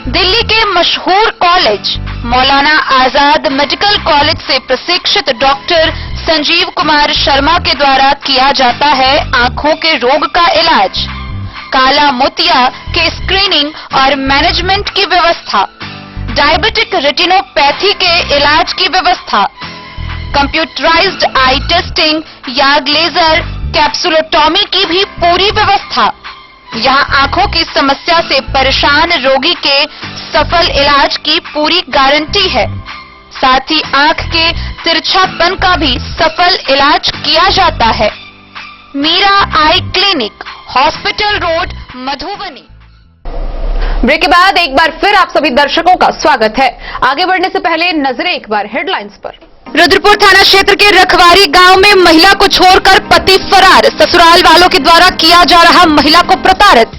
दिल्ली के मशहूर college Maulana Azad medical college से प्रशिक्षित डॉक्टर संजीव कुमार शर्मा के द्वारा किया जाता है आंखों के रोग का इलाज। काला मोतिया के स्क्रीनिंग और मैनेजमेंट की व्यवस्था, डायबिटिक रेटिनोपैथी के इलाज की व्यवस्था, कंप्यूटराइज्ड आई टेस्टिंग या लेजर कैप्सुलोटॉमी की भी पूरी व्यवस्था। यहाँ आंखों की समस्या से परेशान रोगी के सफल इलाज की पूरी गारंटी है। साथ ही आंख के तिरछापन का भी सफल इलाज किया जाता है। Meera eye clinic, hospital road, Madhubani. Break के बाद एक बार फिर आप सभी दर्शकों का स्वागत है। आगे बढ़ने से पहले नजरें एक बार हेडलाइंस पर। रुद्रपुर थाना क्षेत्र के रखवारी गांव में महिला को छोड़कर पति फरार, ससुराल वालों के द्वारा किया जा रहा महिला को प्रताड़ित।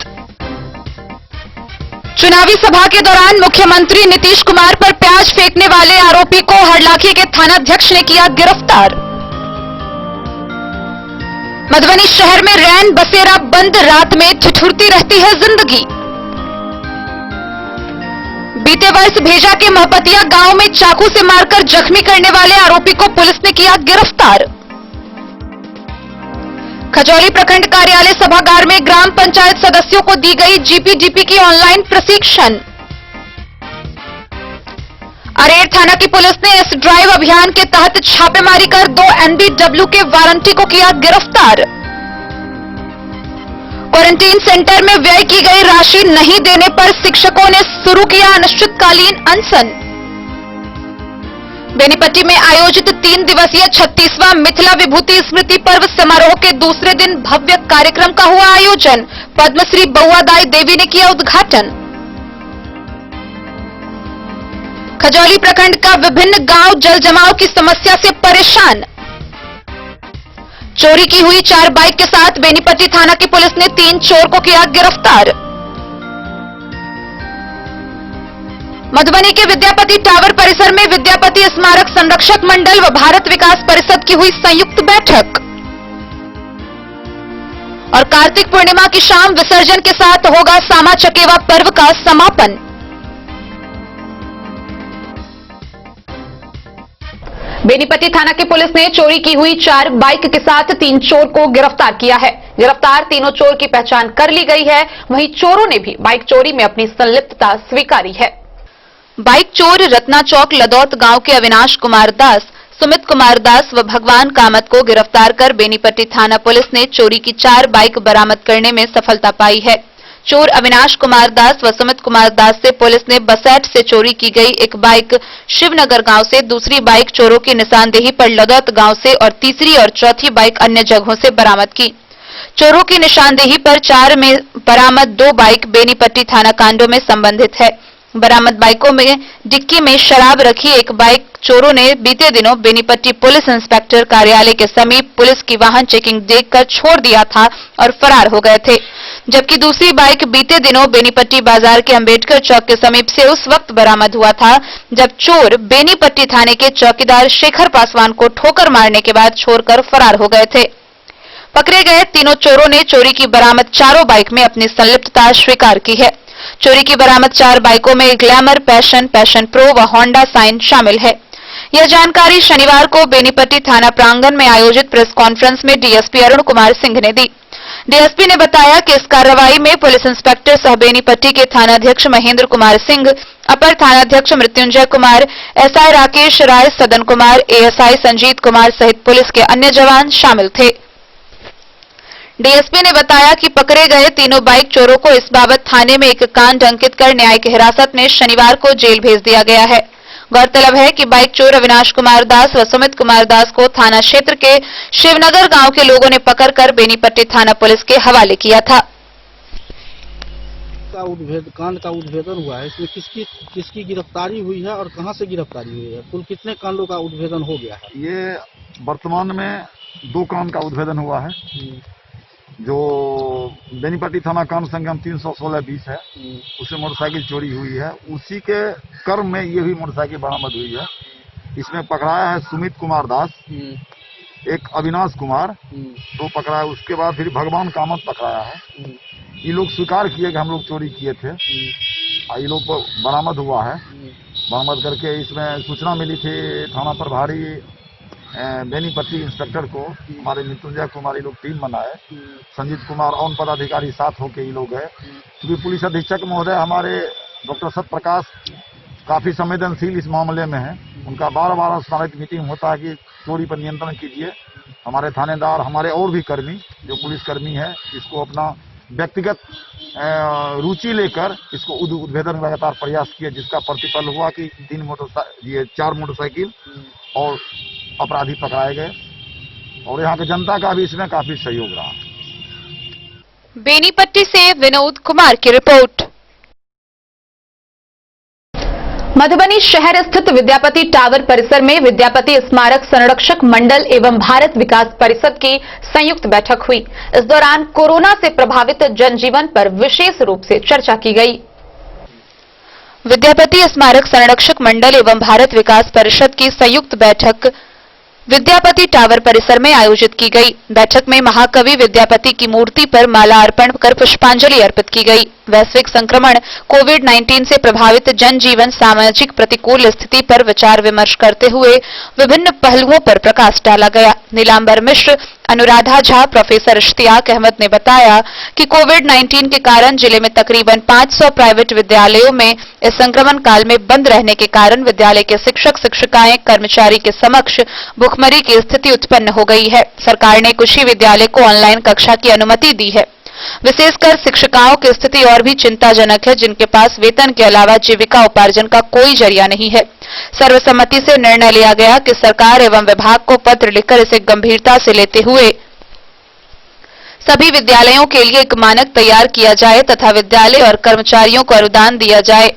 चुनावी सभा के दौरान मुख्यमंत्री नीतीश कुमार पर प्याज फेंकने वाले आरोपी को हरलाखी के थानाध्यक्ष ने किया गिरफ्तार। मधुबनी शहर में रैन बसेरा बंद, रात में ठिठुरती रहती है जिंदगी। बीते वर्ष भेजा के महपतिया गांव में चाकू से मारकर जख्मी करने वाले आरोपी को पुलिस ने किया गिरफ्तार। खजौली प्रखंड कार्यालय सभागार में ग्राम पंचायत सदस्यों को दी गई जीपीडीपी की ऑनलाइन प्रशिक्षण। अरेर थाना की पुलिस ने इस ड्राइव अभियान के तहत छापेमारी कर 2 NBW के वारंटी को किया गिरफ्तार। क्वारंटीन सेंटर में व्यय की गई राशि नहीं देने पर शिक्षकों ने शुरू किया अनिश्चितकालीन अनशन। बेनीपट्टी में आयोजित 3 दिवसीय 36वां मिथिला विभूति स्मृति पर्व समारोह के दूसरे दिन भव्य कार्यक्रम का हुआ आयोजन। पद्मश्री बउआदाई देवी ने किया उद्घाटन। खजौली प्रखंड का विभिन्न गांव जल जमाव की समस्या से परेशान। चोरी की हुई 4 बाइक के साथ बेनीपट्टी थाना की पुलिस ने 3 चोर को किया गिरफ्तार। मधुबनी के विद्यापति टावर परिसर में विद्यापति स्मारक संरक्षक मंडल व भारत विकास परिषद की हुई संयुक्त बैठक। और कार्तिक पूर्णिमा की शाम विसर्जन के साथ होगा सामा चकेवा पर्व का समापन। बेनीपट्टी थाना की पुलिस ने चोरी की हुई 4 बाइक के साथ 3 चोर को गिरफ्तार किया है। गिरफ्तार तीनों चोर की पहचान कर ली गई है। वहीं चोरों ने भी बाइक चोरी में अपनी संलिप्तता स्वीकारी है। बाइक चोर रत्ना चौक लदौत गांव के अविनाश कुमार दास, सुमित कुमार दास व भगवान कामत को गिरफ्तार कर बेनीपट्टी थाना पुलिस ने चोरी की 4 बाइक बरामद करने में सफलता पाई है। चोर अविनाश कुमार दास व सुमित कुमार दास से पुलिस ने बसैट से चोरी की गई एक बाइक शिवनगर गांव से, दूसरी बाइक चोरों की निशानदेही पर लदौत गांव से और तीसरी और चौथी बाइक अन्य जगहों से बरामद की। चोरों की निशानदेही पर 4 में बरामद 2 बाइक बेनीपट्टी थाना कांडों में संबंधित है। बरामद बाइकों में डिक्की में शराब रखी एक बाइक चोरों ने बीते दिनों बेनीपट्टी पुलिस इंस्पेक्टर कार्यालय के समीप पुलिस की वाहन चेकिंग देखकर छोड़ दिया था और फरार हो गए थे, जबकि दूसरी बाइक बीते दिनों बेनीपट्टी बाजार के अंबेडकर चौक के समीप से उस वक्त बरामद हुआ था जब चोर बेनीपट्टी थाने के चौकीदार शेखर पासवान को ठोकर मारने के बाद छोड़कर फरार हो गए थे। पकड़े गए तीनों चोरों ने चोरी की बरामद 4 बाइक में अपनी संलिप्तता स्वीकार की है। चोरी की बरामद 4 बाइकों में ग्लैमर, पैशन, पैशन प्रो व होंडा साइन शामिल है। यह जानकारी शनिवार को बेनीपट्टी थाना प्रांगण में आयोजित प्रेस कॉन्फ्रेंस में डीएसपी अरुण कुमार सिंह ने दी। डीएसपी ने बताया कि इस कार्रवाई में पुलिस इंस्पेक्टर सह बेनीपट्टी के थानाध्यक्ष महेंद्र कुमार सिंह, अपर थानाध्यक्ष मृत्युंजय कुमार, एसआई राकेश राय, सदन कुमार, एएसआई संजीत कुमार सहित पुलिस के अन्य जवान शामिल थे। डीएसपी ने बताया कि पकड़े गए तीनों बाइक चोरों को इस बाबत थाने में एक कांड अंकित कर न्यायिक हिरासत में शनिवार को जेल भेज दिया गया है। गौरतलब है कि बाइक चोर अविनाश कुमार दास व सुमित कुमार दास को थाना क्षेत्र के शिवनगर गांव के लोगों ने पकड़कर बेनीपट्टी थाना पुलिस के हवाले किया था। कांड का उद्भेदन हुआ है, इसमें किसकी गिरफ्तारी हुई है और कहां से गिरफ्तारी हुई है? कुल कितने कांडों का उद्भेदन हो गया है? ये वर्तमान में 2 कांड का उद्भेदन हुआ है। जो बेनीपट्टी थाना कांड संख्या 316-20 है, उसमें मोटरसाइकिल चोरी हुई है। उसी के क्रम में ये भी मोटरसाइकिल बरामद हुई है। इसमें पकड़ाया है सुमित कुमार दास, एक अविनाश कुमार, 2 पकड़ा है। उसके बाद फिर भगवान कामत पकड़ाया है। ये लोग स्वीकार किए कि हम लोग चोरी किए थे। ये लोग बरामद हुआ है। बरामद करके इसमें सूचना मिली थी थाना प्रभारी बेनीपट्टी इंस्पेक्टर को, हमारे मृत्युंजय कुमार, ये लोग टीम बनाए, संजीत कुमार और पदाधिकारी साथ होके ये लोग है। क्योंकि पुलिस अधीक्षक महोदय हमारे डॉक्टर सत्य प्रकाश काफी संवेदनशील इस मामले में है। उनका बार-बार स्मारक मीटिंग होता है कि चोरी पर नियंत्रण कीजिए। हमारे थानेदार, हमारे और भी कर्मी जो पुलिसकर्मी है, इसको अपना व्यक्तिगत रुचि लेकर इसको उद्भेदन लगातार प्रयास किए, जिसका प्रतिफल हुआ कि 4 मोटरसाइकिल और अपराधी पकड़ाए गए और यहाँ की जनता का भी इसमें काफी सहयोग रहा। बेनीपट्टी से विनोद कुमार की रिपोर्ट। मधुबनी शहर स्थित विद्यापति टावर परिसर में विद्यापति स्मारक संरक्षक मंडल एवं भारत विकास परिषद की संयुक्त बैठक हुई। इस दौरान कोरोना से प्रभावित जनजीवन पर विशेष रूप से चर्चा की गई। विद्यापति स्मारक संरक्षक मंडल एवं भारत विकास परिषद की संयुक्त बैठक विद्यापति टावर परिसर में आयोजित की गई। बैठक में महाकवि विद्यापति की मूर्ति पर माला अर्पण कर पुष्पांजलि अर्पित की गई। वैश्विक संक्रमण कोविड-19 से प्रभावित जनजीवन, सामाजिक प्रतिकूल स्थिति पर विचार विमर्श करते हुए विभिन्न पहलुओं पर प्रकाश डाला गया। नीलांबर मिश्र, अनुराधा झा, प्रोफेसर इश्तियाक अहमद ने बताया कि कोविड-19 के कारण जिले में तकरीबन 500 प्राइवेट विद्यालयों में इस संक्रमण काल में बंद रहने के कारण विद्यालय के शिक्षक शिक्षिकाएं कर्मचारी के समक्ष भुखमरी की स्थिति उत्पन्न हो गई है। सरकार ने कुछ ही विद्यालय को ऑनलाइन कक्षा की अनुमति दी है। विशेषकर शिक्षिकाओं की स्थिति और भी चिंताजनक है, जिनके पास वेतन के अलावा जीविका उपार्जन का कोई जरिया नहीं है। सर्वसम्मति से निर्णय लिया गया कि सरकार एवं विभाग को पत्र लिखकर इसे गंभीरता से लेते हुए सभी विद्यालयों के लिए एक मानक तैयार किया जाए तथा विद्यालय और कर्मचारियों को अनुदान दिया जाए।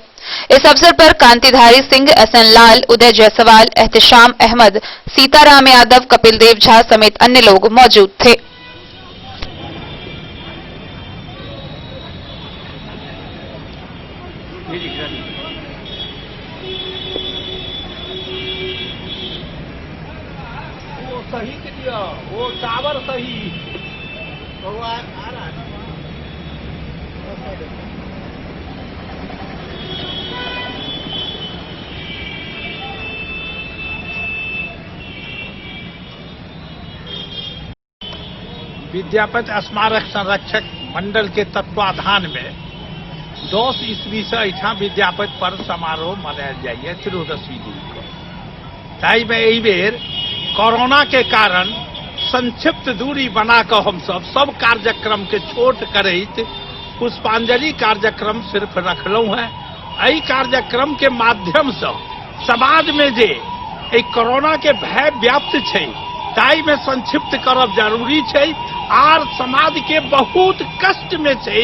इस अवसर पर कांतिधारी सिंह, एसएन लाल, उदय जायसवाल, एहतिशाम अहमद, सीताराम यादव, कपिल देव झा समेत अन्य लोग मौजूद थे। वो सही के दिया, वो टावर सही तो आ रहा है। विद्यापति स्मारक संरक्षक मंडल के तत्वाधान में 10 ईस्वी से अठा विद्यापति पर्व समारोह मनाया जाइए त्रयोदशी दिन को। ताई में यही बेर कोरोना के कारण संक्षिप्त दूरी बनाकर हम सब कार्यक्रम के छोट करैत पुष्पांजलि कार्यक्रम सिर्फ रखलहुं है। एहि कार्यक्रम के माध्यम से समाज में जे कोरोना के भय व्याप्त है ताई में संक्षिप्त करब जरूरी है आर समाज के बहुत कष्ट में छै,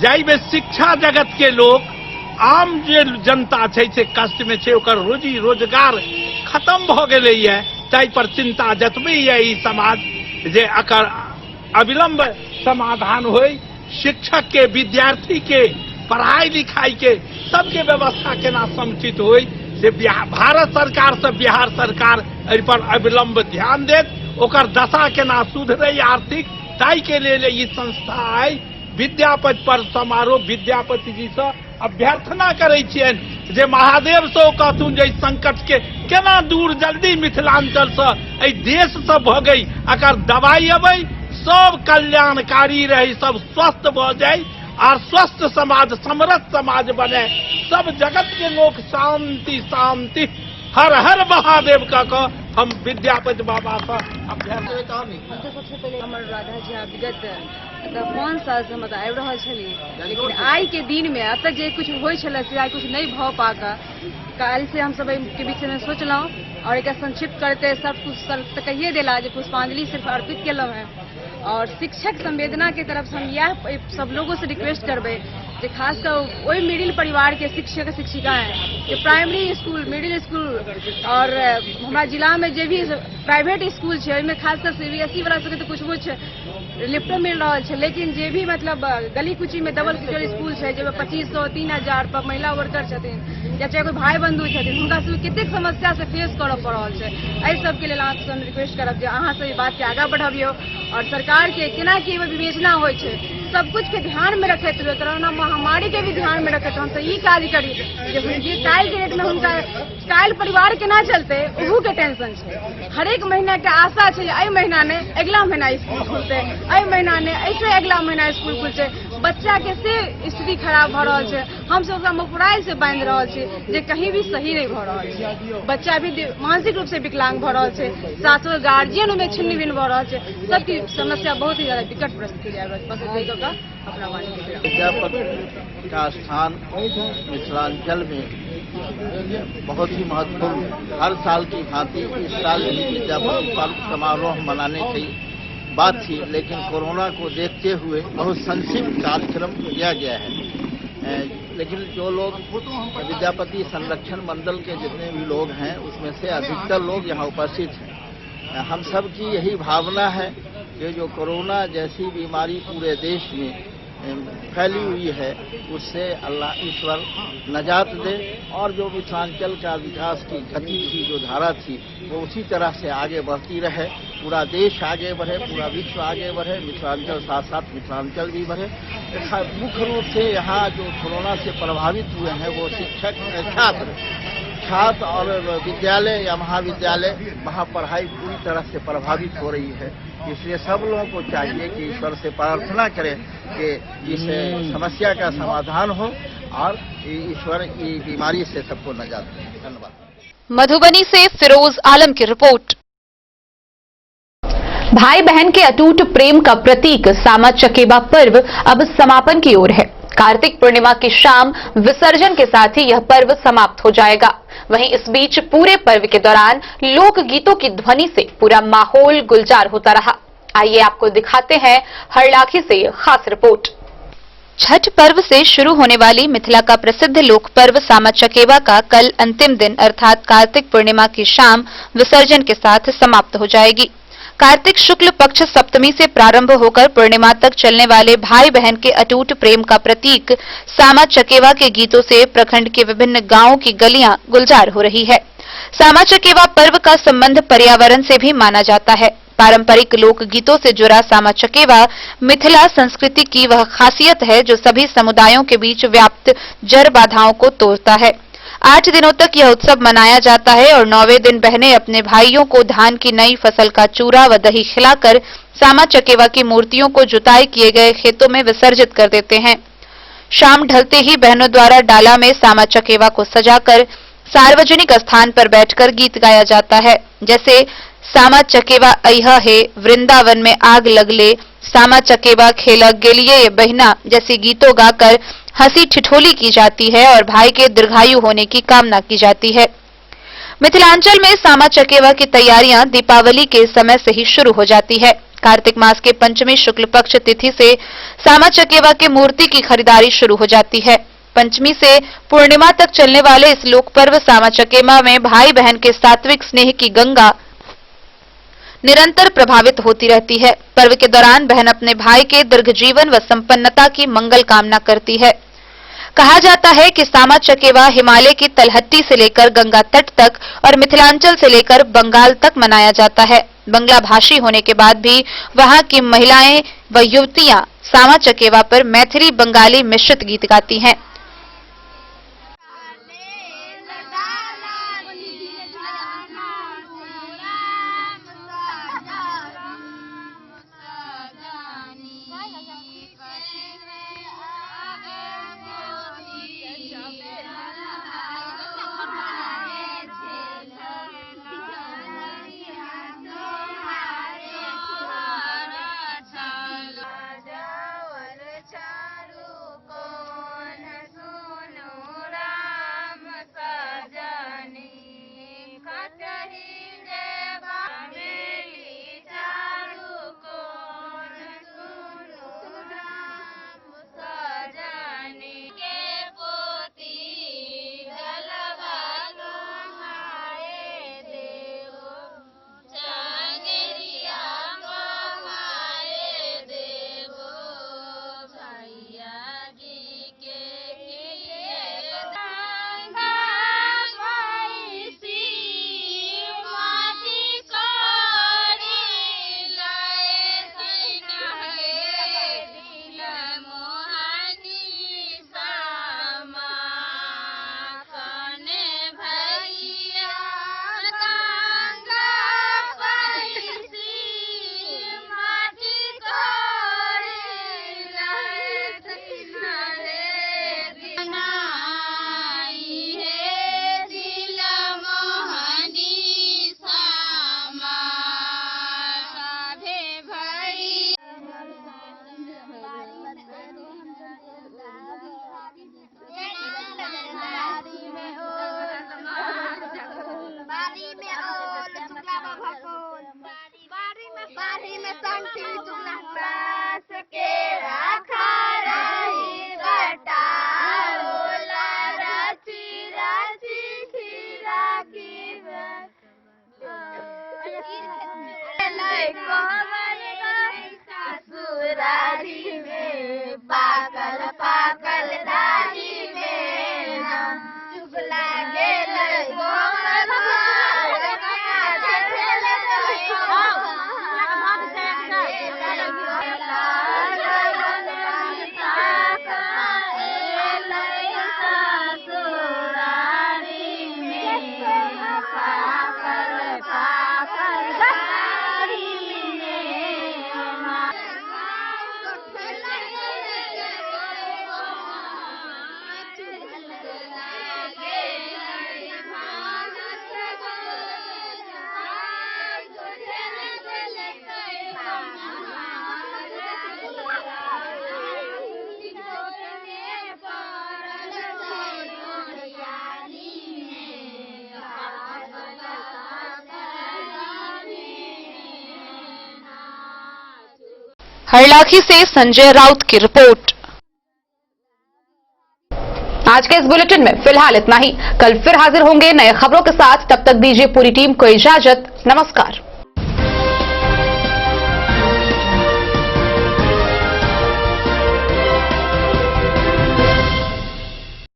जाइमे शिक्षा जगत के लोग आम जे जनता छै से कष्ट में छै, ओकर रोजी रोजगार खत्म भ गेलै है। ताहि पर चिंता जतबे है ई समाज जे एकर अविलंब समाधान होय, शिक्षक के विद्यार्थी के पढ़ाई लिखाई के सबके व्यवस्था केना समुचित होय से भारत सरकार से बिहार सरकार एहि पर अविलंब ध्यान देत, ओकर दशा केना सुधरै आर्थिक, ताहि के लेल ई संस्था आई विद्यापति पर्व समारोह विद्यापति जी से अभ्यर्थना करै छियनि जे महादेव से ओ कहथुन जे संकट के केना दूर जल्दी मिथिलांचल से एहि देश से भ गई, एकर दवाई अबै, सब कल्याणकारी रहे, सब स्वस्थ भ जाए और स्वस्थ समाज समृद्ध समाज बने, सब जगत के लोग शांति शांति हर हर महादेव का हम विद्यापति बाबा से अभ्यर्थना। सबसे पहले हमर राधा जी विगत 5 साल से हम आबि रहल छलियै, लेकिन आइ के दिन में अब तक जे कुछ होइ छलै से आइ कुछ नहीं भ पाका। काल से हम सब के बीच में सोचलहुँ और एक संक्षिप्त करते सब कुछ कहिए दिला जे पुष्पांजलि सिर्फ अर्पित केलहुँ है। और शिक्षक संवेदना के तरफ से हम यह सब लोगों से रिक्वेस्ट करबे जे खासकर वही मिडिल परिवार के शिक्षक शिक्षिका हैं जो प्राइमरी स्कूल, मिडिल स्कूल और हमारा जिला में जो भी प्राइवेट स्कूल है, में खासकर CBSE वाला सबके तो कुछ लिफ्टो मिल रहा है, लेकिन जे भी मतलब गली कुची में डबल किचड़ स्कूल है जो 2500 3000 पर महिला वर्कर छथिन या चाहे कोई भाई बंधु छथिन, हुनका सब कतेक समस्या से फेस करऽ पड़ रहल छै। एहि सबके लेल अहाँसँ हम रिक्वेस्ट करब जे अहाँ सब ई बात के आगाँ बढ़ाबियौ और सरकार के केना की विवेचना होइ छै सब कुछ के ध्यान में रखते हुए, कोरोना महामारी के भी ध्यान में रखते हम ई कार्य करी जे काल्हि के डेट में हुनका काल्हि परिवार केना चलते ओहू के टेंशन छै। हरेक महीना के आशा छै एहि महीना ने अगला महीना स्कूल खुलते, एहि महीना ने ऐसे अगला महीना स्कूल खुलते, बच्चा के से स्थिति खराब भ रहल छै। हम सब ओकरा मोबाइल से बांधि रहल छी जे कहीं भी सही नहीं भ रहल छै, बच्चा भी मानसिक रूप से विकलांग भ रहल छै, साथ में गार्जियन में छिन्न भिन्न भ रहल छै, सबकी समस्या बहुत ही ज्यादा विकट परिस्थिति जा रहल है। अपना विद्यापति का स्थान मिथिलांचल में बहुत ही महत्वपूर्ण, हर साल की भांति इस साल भी विद्यापति पर्व समारोह मनाने की बात थी, लेकिन कोरोना को देखते हुए बहुत संक्षिप्त कार्यक्रम किया गया है। लेकिन जो लोग विद्यापति संरक्षण मंडल के जितने भी लोग हैं उसमें से अधिकतर लोग यहाँ उपस्थित हैं। हम सब की यही भावना है कि जो कोरोना जैसी बीमारी पूरे देश में फैली हुई है उससे अल्लाह ईश्वर नजात दे और जो मिथिलांचल का विकास की गति थी, जो धारा थी, वो उसी तरह से आगे बढ़ती रहे, पूरा देश आगे बढ़े, पूरा विश्व आगे बढ़े, मिथिलांचल साथ साथ मिथिलांचल भी बढ़े। मुख्य रूप से यहाँ जो कोरोना से प्रभावित हुए हैं वो शिक्षक छात्र और विद्यालय या महाविद्यालय, वहाँ पढ़ाई पूरी तरह से प्रभावित हो रही है। इसलिए सब लोगों को चाहिए कि ईश्वर से प्रार्थना करें कि इस समस्या का समाधान हो और ईश्वर इस बीमारी से सबको नजात दे। धन्यवाद। मधुबनी से फिरोज आलम की रिपोर्ट। भाई बहन के अटूट प्रेम का प्रतीक सामा चकेबा पर्व अब समापन की ओर है। कार्तिक पूर्णिमा की शाम विसर्जन के साथ ही यह पर्व समाप्त हो जाएगा। वहीं इस बीच पूरे पर्व के दौरान लोक गीतों की ध्वनि से पूरा माहौल गुलजार होता रहा। आइए आपको दिखाते हैं हरलाखी से खास रिपोर्ट। छठ पर्व से शुरू होने वाली मिथिला का प्रसिद्ध लोक पर्व सामा चकेबा का कल अंतिम दिन अर्थात कार्तिक पूर्णिमा की शाम विसर्जन के साथ समाप्त हो जाएगी। कार्तिक शुक्ल पक्ष सप्तमी से प्रारंभ होकर पूर्णिमा तक चलने वाले भाई बहन के अटूट प्रेम का प्रतीक सामा चकेबा के गीतों से प्रखंड के विभिन्न गांवों की गलियां गुलजार हो रही है। सामा चकेबा पर्व का संबंध पर्यावरण से भी माना जाता है। पारंपरिक लोक गीतों से जुड़ा सामा चकेबा मिथिला संस्कृति की वह खासियत है जो सभी समुदायों के बीच व्याप्त जड़ बाधाओं को तोड़ता है। 8 दिनों तक यह उत्सव मनाया जाता है और 9वें दिन बहनें अपने भाइयों को धान की नई फसल का चूरा व दही खिलाकर सामा चकेबा की मूर्तियों को जुताई किए गए खेतों में विसर्जित कर देते हैं। शाम ढलते ही बहनों द्वारा डाला में सामा चकेबा को सजाकर सार्वजनिक स्थान पर बैठकर गीत गाया जाता है, जैसे सामा चकेबा अइहा है, वृंदावन में आग लगले, सामा चकेबा खेला गेलिए बहिना जैसी गीतों गाकर हंसी ठिठोली की जाती है और भाई के दीर्घायु होने की कामना की जाती है। मिथिलांचल में सामा चकेबा की तैयारियां दीपावली के समय से ही शुरू हो जाती है। कार्तिक मास के पंचमी शुक्ल पक्ष तिथि से सामा चकेवा के मूर्ति की खरीदारी शुरू हो जाती है। पंचमी से पूर्णिमा तक चलने वाले इस लोक पर्व सामा चकेवा में भाई बहन के सात्विक स्नेह की गंगा निरंतर प्रभावित होती रहती है। पर्व के दौरान बहन अपने भाई के दीर्घ जीवन व संपन्नता की मंगल कामना करती है। कहा जाता है कि सामा चकेवा हिमालय की तलहट्टी से लेकर गंगा तट तक और मिथिलांचल से लेकर बंगाल तक मनाया जाता है। बंगला भाषी होने के बाद भी वहां की महिलाएं व युवतियां सामा चकेवा पर मैथिली बंगाली मिश्रित गीत गाती हैं। हरलाखी से संजय राउत की रिपोर्ट। आज के इस बुलेटिन में फिलहाल इतना ही। कल फिर हाजिर होंगे नए खबरों के साथ। तब तक दीजिए पूरी टीम को इजाजत। नमस्कार।